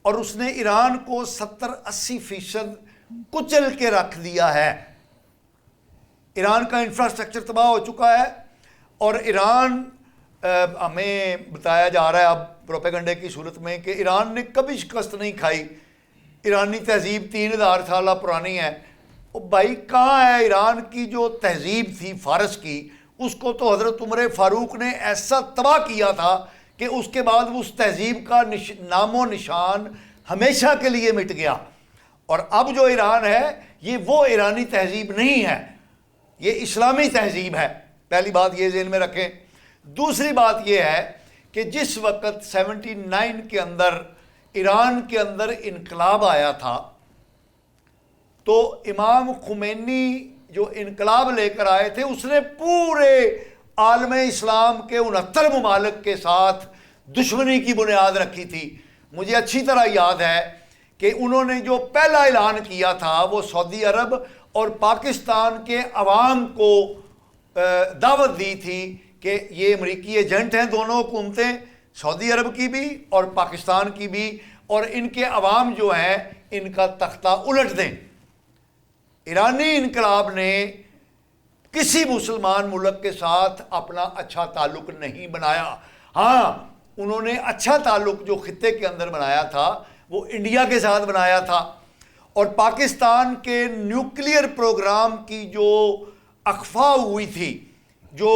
اور اس نے ایران کو 70-80% کچل کے رکھ دیا ہے. ایران کا انفراسٹرکچر تباہ ہو چکا ہے، اور ایران ہمیں بتایا جا رہا ہے اب پروپیگنڈے کی صورت میں کہ ایران نے کبھی شکست نہیں کھائی. ایرانی تہذیب 3000 سالہ پرانی ہے. بھائی کہاں ہے ایران کی جو تہذیب تھی فارس کی، اس کو تو حضرت عمر فاروق نے ایسا تباہ کیا تھا کہ اس کے بعد اس تہذیب کا نام و نشان ہمیشہ کے لیے مٹ گیا. اور اب جو ایران ہے یہ وہ ایرانی تہذیب نہیں ہے، یہ اسلامی تہذیب ہے. پہلی بات یہ ذہن میں رکھیں. دوسری بات یہ ہے کہ جس وقت 79 کے اندر ایران کے اندر انقلاب آیا تھا تو امام خمینی جو انقلاب لے کر آئے تھے اس نے پورے عالم اسلام کے 69 ممالک کے ساتھ دشمنی کی بنیاد رکھی تھی. مجھے اچھی طرح یاد ہے کہ انہوں نے جو پہلا اعلان کیا تھا وہ سعودی عرب اور پاکستان کے عوام کو دعوت دی تھی کہ یہ امریکی ایجنٹ ہیں دونوں حکومتیں, سعودی عرب کی بھی اور پاکستان کی بھی, اور ان کے عوام جو ہیں ان کا تختہ الٹ دیں. ایرانی انقلاب نے کسی مسلمان ملک کے ساتھ اپنا اچھا تعلق نہیں بنایا. ہاں انہوں نے اچھا تعلق جو خطے کے اندر بنایا تھا وہ انڈیا کے ساتھ بنایا تھا, اور پاکستان کے نیوکلیئر پروگرام کی جو اخفا ہوئی تھی, جو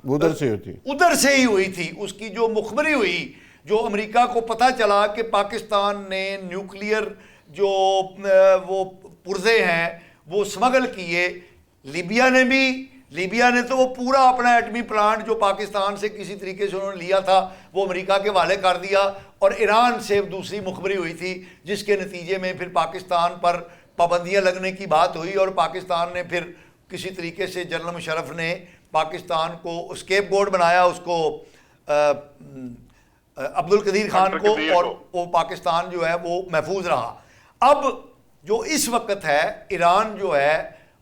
ادھر سے ہی ہوئی تھی, اس کی جو مخبری ہوئی, جو امریکہ کو پتہ چلا کہ پاکستان نے نیوکلیئر جو وہ پرزے ہیں وہ سمگل کیے. لیبیا نے تو وہ پورا اپنا ایٹمی پلانٹ جو پاکستان سے کسی طریقے سے انہوں نے لیا تھا وہ امریکہ کے حوالے کر دیا, اور ایران سے دوسری مخبری ہوئی تھی جس کے نتیجے میں پھر پاکستان پر پابندیاں لگنے کی بات ہوئی, اور پاکستان نے پھر کسی طریقے سے جنرل مشرف نے پاکستان کو اسکیپ گورڈ بنایا, اس کو عبد القدیر خان کو, اور وہ پاکستان جو ہے وہ محفوظ رہا. اب جو اس وقت ہے ایران جو ہے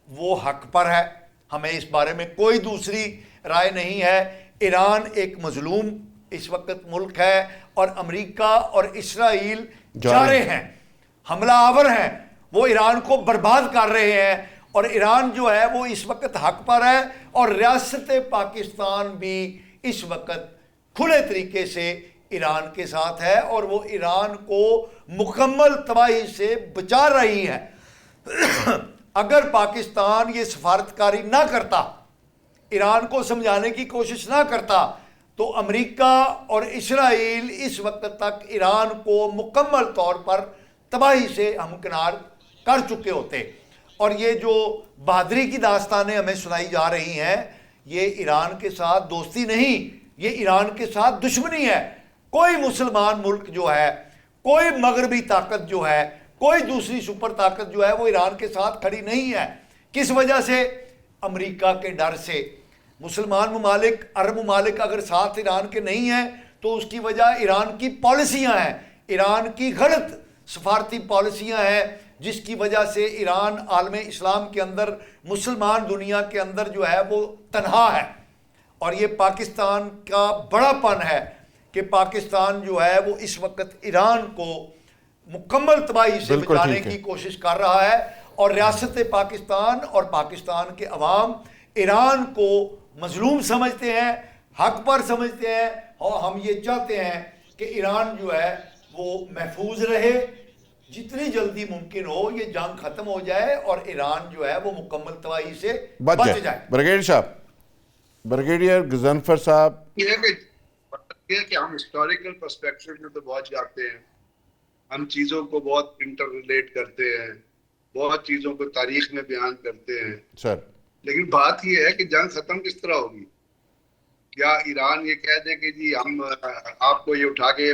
وہ حق پر ہے, ہمیں اس بارے میں کوئی دوسری رائے نہیں ہے. ایران ایک مظلوم اس وقت ملک ہے, اور امریکہ اور اسرائیل جارے ہیں, حملہ آور ہیں, وہ ایران کو برباد کر رہے ہیں, اور ایران جو ہے وہ اس وقت حق پر ہے, اور ریاست پاکستان بھی اس وقت کھلے طریقے سے ایران کے ساتھ ہے, اور وہ ایران کو مکمل تباہی سے بچا رہی ہے. اگر پاکستان یہ سفارتکاری نہ کرتا, ایران کو سمجھانے کی کوشش نہ کرتا, تو امریکہ اور اسرائیل اس وقت تک ایران کو مکمل طور پر تباہی سے ہمکنار کر چکے ہوتے. اور یہ جو بہادری کی داستانیں ہمیں سنائی جا رہی ہیں, یہ ایران کے ساتھ دوستی نہیں, یہ ایران کے ساتھ دشمنی ہے. کوئی مسلمان ملک جو ہے, کوئی مغربی طاقت جو ہے, کوئی دوسری سپر طاقت جو ہے وہ ایران کے ساتھ کھڑی نہیں ہے. کس وجہ سے؟ امریکہ کے ڈر سے. مسلمان ممالک, عرب ممالک اگر ساتھ ایران کے نہیں ہیں تو اس کی وجہ ایران کی پالیسیاں ہیں, ایران کی غلط سفارتی پالیسیاں ہیں, جس کی وجہ سے ایران عالم اسلام کے اندر, مسلمان دنیا کے اندر جو ہے وہ تنہا ہے. اور یہ پاکستان کا بڑا پن ہے کہ پاکستان جو ہے وہ اس وقت ایران کو مکمل تباہی سے بچانے کی کوشش کر رہا ہے, اور ریاست پاکستان اور پاکستان کے عوام ایران کو مظلوم سمجھتے ہیں, حق پر سمجھتے ہیں, اور ہم یہ چاہتے ہیں کہ ایران جو ہے وہ محفوظ رہے, جتنی جلدی ممکن ہو یہ جنگ ختم ہو جائے اور ایران جو ہے وہ مکمل تباہی سے بچ جائے.
بریگیڈیئر غضنفر صاحب,
یہ کہ ہم ہسٹوریکل پرسپیکٹو میں تو بہت جاتے ہیں, ہم چیزوں کو بہت انٹر ریلیٹ کرتے ہیں, بہت چیزوں کو تاریخ میں بیان کرتے ہیں
سر,
لیکن بات یہ ہے کہ جنگ ختم کس طرح ہوگی؟ کیا ایران یہ کہہ دے کہ جی ہم آپ کو یہ اٹھا کے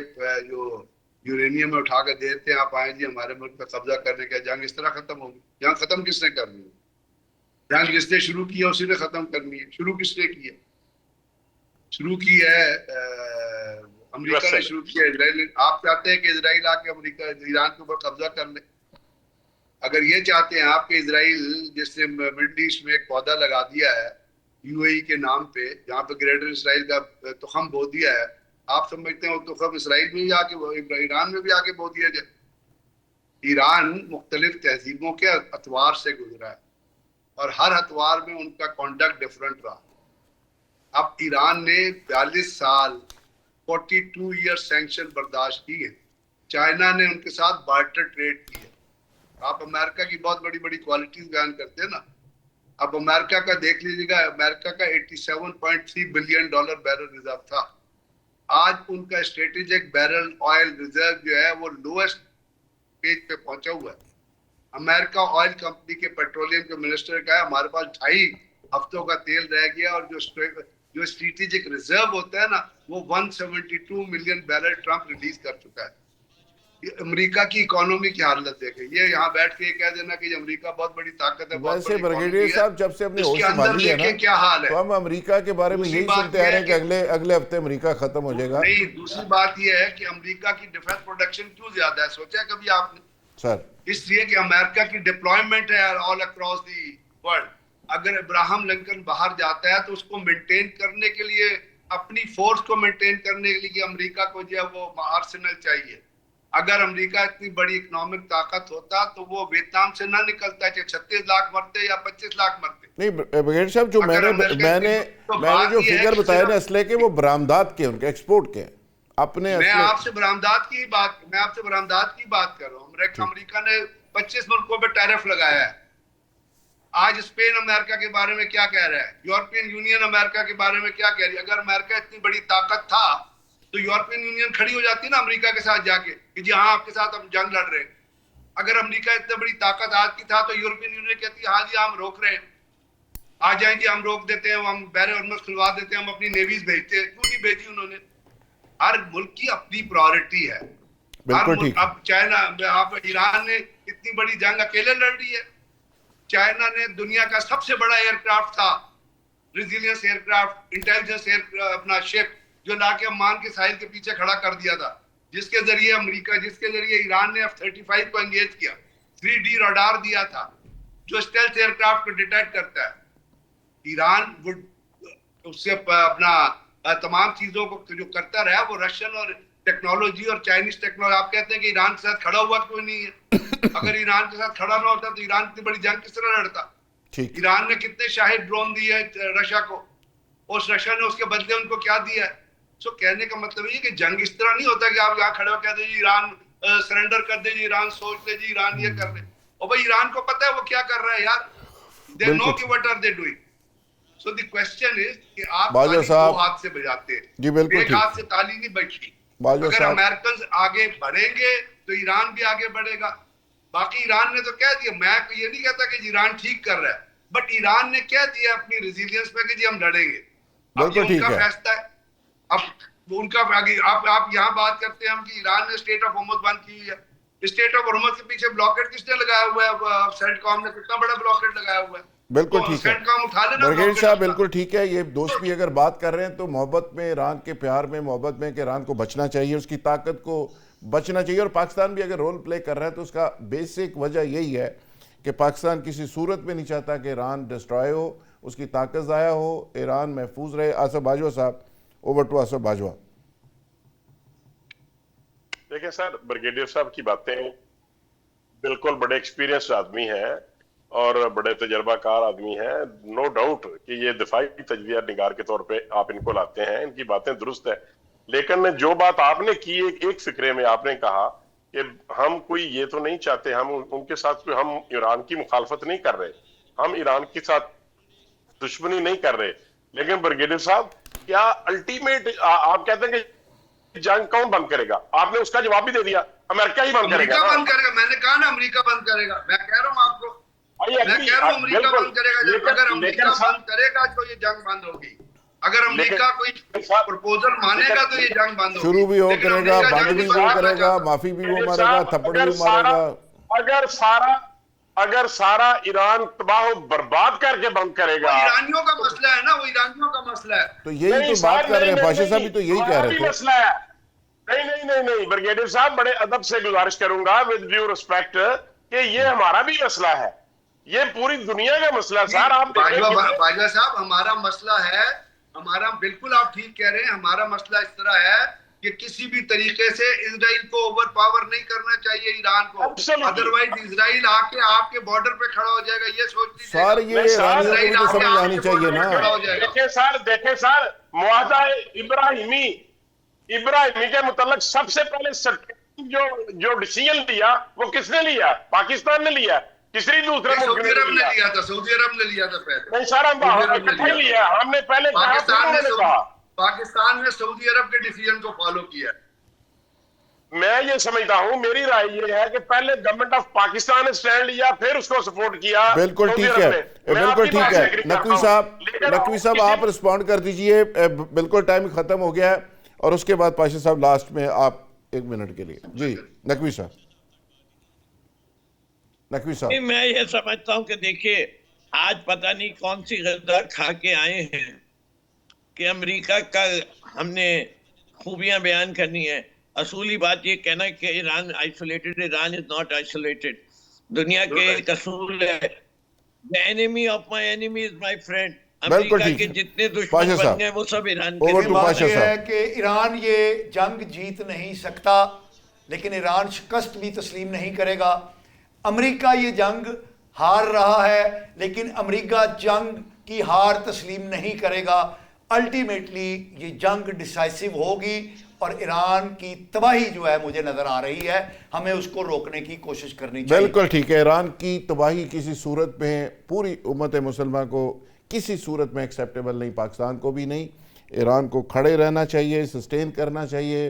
جو یورینیم اٹھا کے دیتے ہیں, آپ آئیں جی ہمارے ملک پہ قبضہ کرنے کا, جنگ اس طرح ختم ہوگی؟ جنگ ختم کس نے کرنی ہے؟ جنگ جس نے شروع کیا اسی نے ختم کرنی ہے. شروع کس نے کیا؟ شروع کی ہے امریکہ نے شروع کیا, اسرائیل. آپ چاہتے ہیں کہ اسرائیل آ کے امریکہ ایران کے اوپر قبضہ کر لے؟ اگر یہ چاہتے ہیں آپ کہ اسرائیل, جس نے مڈل ایسٹ میں ایک پودا لگا دیا ہے یو اے ای کے نام پہ, جہاں پہ گریٹر اسرائیل کا تخم بو دیا ہے, آپ سمجھتے ہیں وہ تخم اسرائیل میں بھی آ کے, ایران میں بھی آ کے بو دیا جائے؟ ایران مختلف تہذیبوں کے اتوار سے گزرا ہے, اور ہر اتوار میں ان کا کانڈکٹ ڈفرنٹ رہا. اب ایران نے 42 سال 42 ایئر سینکشن برداشت کی ہے. چائنا نے ان کے ساتھ بارٹر ٹریڈ کی ہے. آپ امریکہ کی بہت بڑی بڑی کوالٹیز بیان کرتے ہیں نا, اب امریکہ کا دیکھ لیجیے گا, امریکہ کا 87.3 بلین ڈالر بیرل ریزرو تھا, آج ان کا اسٹریٹجک بیرل آئل ریزرو جو ہے وہ لوئسٹ پیج پہ پہنچا ہوا ہے. امریکہ آئل کمپنی کے پیٹرولیم کے منسٹر کا ہے ہمارے پاس 2.5 ہفتوں کا تیل رہ گیا, اور جو اسٹریٹجک ریزرو ہوتا ہے نا وہ 172 ملین بیرل ٹرمپ ریلیز کر چکا ہے. امریکہ کی اکانومی کی حالت دیکھیں. یہ یہاں بیٹھ کے کہہ دینا کہ امریکہ بہت بڑی طاقت ہے,
ویسے بریگیڈیئر صاحب جب سے اپنے ہوش سنبھالی ہے نا
کیا حال ہے,
تو ہم امریکہ کے بارے میں یہی سنتے آ رہے ہیں کہ اگلے ہفتے امریکہ ختم ہو جائے گا.
نہیں, دوسری بات یہ ہے کہ امریکہ کی ڈیفنس پروڈکشن کیوں زیادہ ہے, سوچا کبھی آپ نے؟
سر
اس لیے کہ امریکہ کی ڈپلائمنٹ ہے آل اکراس دی ورلڈ. اگر ابراہم لنکن باہر جاتا ہے تو اس کو مینٹین کرنے کے لیے, اپنی فورس کو مینٹین کرنے کے لیے امریکہ کو جو ہے وہ آرسنل چاہیے. اگر امریکہ اتنی بڑی اکنامک طاقت ہوتا تو وہ ویتنام سے نہ نکلتا, کہ 36 لاکھ مرتے یا 25 لاکھ مرتے.
نہیں بریگیڈیئر صاحب, جو میں نے جو فگر بتایا نا اسلحے کے, وہ برآمدات کے, ان کے ایکسپورٹ کے اپنے.
میں آپ سے برآمدات کی بات کر رہا ہوں. امریکہ نے 25 ملکوں پہ ٹیرف لگایا ہے. آج اسپین امریکہ کے بارے میں کیا کہہ رہا ہے, یورپین یونین امریکہ کے بارے میں کیا کہہ رہی ہے. اگر امریکہ اتنی بڑی طاقت تھا تو یورپین یونین کھڑی ہو جاتی نا امریکہ کے ساتھ جا کے کہ جی ہاں آپ کے ساتھ ہم جنگ لڑ رہے ہیں. اگر امریکہ اتنی بڑی طاقت آج کی تھا تو یورپین یونین کہتی ہاں جی ہم روک رہے ہیں, آ جائیں جی ہم روک دیتے ہیں, ہم بحر ہرمز کھلوا دیتے ہیں, ہم اپنی نیویز بھیجتے ہیں. کیوں نہیں بھیجی انہوں نے؟ ہر ملک کی اپنی پرائورٹی ہے. اب چائنا, آپ ایران نے اتنی بڑی جنگ اکیلے لڑ رہی ہے. چائنا نے دنیا کا سب سے بڑا ایئر کرافٹ تھا, ریزیلینس ایئر کرافٹ, انٹیلیجنس اپنا شپ, جو لا کے عمان کے ساحل کے پیچھے کھڑا کر دیا تھا, جس کے ذریعے ایران نے F-35 کو انگیج کیا. 3D راڈار دیا تھا جو اسٹیلتھ ایئر کرافٹ کو ڈیٹیکٹ کرتا ہے. ایران اس سے اپنا تمام چیزوں کو جو کرتا رہا, وہ رشین اور ٹیکنالوجی اور چائنیز ٹیکنالوجی. آپ کہتے ہیں کہ ایران کے ساتھ کھڑا ہوا کوئی نہیں ہے. اگر ایران کے ساتھ کھڑا نہ ہوتا تو ایران اتنی بڑی جنگ کس طرح لڑتا؟ ایران نے کتنے شاہد ڈرون دیے رشیا کو, اس رشیا نے اس کے بدلے ان کو کیا دیا ہے. سو کہنے کا مطلب یہ کہ جنگ اس طرح نہیں ہوتا کہ آپ یہاں کھڑے ہو کہتے جی ایران سرنڈر کر دے, جی ایران سوچ لے, جی ایران یہ کر لے. اور بھائی ایران کو پتہ ہے وہ کیا کر رہا ہے یار, they know کہ what are they doing. So the question is کہ آپ دو ہاتھ سے بجاتے ہیں, ایک ہاتھ سے تالی نہیں بجتی. اگر امریکنز آگے بڑھیں گے تو ایران بھی آگے بڑھے گا. باقی ایران نے تو کہہ دیا, میں یہ نہیں کہتا کہ ایران ٹھیک کر رہا ہے, بٹ ایران نے کہہ دیا اپنی ریزیلینس پہ کہ جی ہم لڑیں گے. اب یہ ان کا فیصلہ ہے. اب ان کا آپ یہاں بات کرتے ہیں ہم کہ ایران نے اسٹیٹ آف ہارمز بند کی ہوئی ہے. اسٹیٹ آف ہارمز کے پیچھے بلاکیڈ کس نے لگایا ہوا ہے؟ سینٹ کام نے کتنا بڑا بلاکیڈ لگایا ہوا ہے.
بالکل ٹھیک ہے برگیڈیئر صاحب, بالکل ٹھیک ہے. یہ دوست بھی اگر بات کر رہے ہیں تو محبت میں, ایران کے پیار میں, محبت میں کہ ایران کو بچنا چاہیے, اس کی طاقت کو بچنا چاہیے. اور پاکستان بھی اگر رول پلے کر رہا ہے تو اس کا بیسک وجہ یہی ہے کہ پاکستان کسی صورت میں نہیں چاہتا کہ ایران ڈسٹرائے ہو, اس کی طاقت ضائع ہو, ایران محفوظ رہے. آصف باجوہ صاحب, اوور ٹو آصف باجوہ.
دیکھیں سر, بریگیڈیئر صاحب کی باتیں بالکل بڑے ایکسپیرینس آدمی ہیں اور بڑے تجربہ کار آدمی ہیں. نو ڈاؤٹ کہ یہ دفاعی تجزیہ نگار کے طور پہ آپ ان کو لاتے ہیں, ان کی باتیں درست ہے. لیکن جو بات آپ نے کی, ایک فکرے میں آپ نے کہا کہ ہم کوئی یہ تو نہیں چاہتے, ہم ان کے ساتھ کوئی, ہم ایران کی مخالفت نہیں کر رہے, ہم ایران کے ساتھ دشمنی نہیں کر رہے. لیکن بریگیڈیئر صاحب, کیا الٹیمیٹ آپ کہتے ہیں کہ جنگ کون بند کرے گا؟ آپ نے اس کا جواب بھی دے دیا, امریکہ ہی بند کرے گا.
میں نے کہا نا امریکہ بند کرے گا. میں کہہ رہا ہوں آپ کو, میں کہہ رہا ہوں امریکہ بند کرے گا. اگر امریکہ بند کرے گا تو یہ جنگ بند ہوگی. اگر امریکہ کوئی پروپوزل مانے گا تو یہ جنگ بند ہوگی.
شروع بھی وہ کرے گا, بند بھی وہ کرے گا, معافی بھی وہ مارے گا, تھپڑ بھی مارے گا.
اگر سارا ایران تباہ و برباد کر کے بند کرے گا,
ایرانیوں کا مسئلہ ہے نا, وہ ایرانیوں کا مسئلہ ہے.
تو یہی تو بات کر رہے ہیں, پاشا صاحب بھی تو یہی کہہ رہے تھے.
نہیں بریگیڈیئر صاحب, بڑے ادب سے گزارش کروں گا ود ڈیو ریسپیکٹ کہ یہ ہمارا بھی مسئلہ ہے, یہ پوری دنیا کا مسئلہ ہے. سر آپ
باجوہ صاحب, ہمارا مسئلہ ہے, ہمارا بالکل آپ ٹھیک کہہ رہے ہیں, ہمارا مسئلہ اس طرح ہے کہ کسی بھی طریقے سے اسرائیل کو اوور پاور نہیں کرنا چاہیے ایران کو. ادروائز اسرائیل آ کے آپ کے بارڈر پہ کھڑا ہو جائے گا, یہ سوچ لیجیے.
سر یہ ایرانیوں کو تو سمجھ آنی چاہیے نا.
دیکھیں سر, معاہدہ ابراہیمی کے متعلق سب سے پہلے جو ڈیسیژن لیا وہ کس نے لیا؟ پاکستان نے لیا, کسی دوسرے ملک نے لیا تھا.
سعودی عرب نے لیا تھا پہلے.
نہیں سر, ہم اکٹھے لیا, ہم نے پہلے
پاکستان نے سعودی عرب کے ڈیسیژن کو فالو کیا.
میں یہ سمجھتا ہوں, میری رائے یہ ہے کہ پہلے گورنمنٹ آف پاکستان نے سٹینڈ لیا, پھر اس کو سپورٹ کیا.
بالکل ٹھیک ہے, بالکل ٹھیک ہے. نقوی صاحب آپ رسپونڈ کر دیجئے, بالکل ٹائم ختم ہو گیا ہے. اور اس کے بعد پاشا صاحب لاسٹ میں آپ ایک منٹ کے لیے. جی نقوی صاحب. نقوی صاحب
میں یہ سمجھتا ہوں کہ دیکھیے آج پتہ نہیں کون سی غذا کھا کے آئے ہیں کہ امریکہ کا ہم نے خوبیاں بیان کرنی ہے. اصولی بات یہ کہنا کہ Iran isolated, Iran is not isolated. دنیا کے ایک اصول ہے the enemy of my enemy is my friend. امریکہ کے جتنے دشمن بن گئے وہ سب ایران کے.
بات یہ ہے کہ ایران یہ جنگ جیت نہیں سکتا لیکن ایران شکست بھی تسلیم نہیں کرے گا. امریکہ یہ جنگ ہار رہا ہے لیکن امریکہ جنگ کی ہار تسلیم نہیں کرے گا. الٹیمیٹلی یہ جنگ ڈیسائسو ہوگی اور ایران کی تباہی جو ہے مجھے نظر آ رہی ہے، ہمیں اس کو روکنے کی کوشش کرنی چاہیے.
بالکل ٹھیک ہے. ایران کی تباہی کسی صورت میں پوری امت مسلمہ کو کسی صورت میں ایکسیپٹیبل نہیں، پاکستان کو بھی نہیں. ایران کو کھڑے رہنا چاہیے، سسٹین کرنا چاہیے.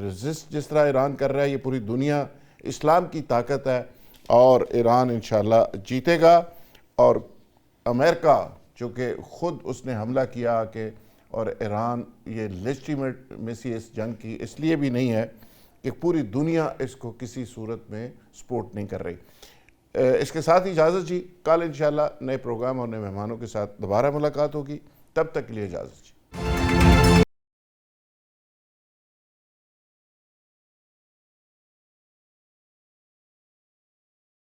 ریزسٹ جس طرح ایران کر رہا ہے، یہ پوری دنیا اسلام کی طاقت ہے اور ایران انشاءاللہ جیتے گا. اور امریکہ چونکہ خود اس نے حملہ کیا کہ اور ایران یہ لیجٹیمیسی اس جنگ کی اس لیے بھی نہیں ہے کہ پوری دنیا اس کو کسی صورت میں سپورٹ نہیں کر رہی. اس کے ساتھ اجازت جی. کل انشاءاللہ نئے پروگرام اور نئے مہمانوں کے ساتھ دوبارہ ملاقات ہوگی. تب تک کے لیے اجازت جی.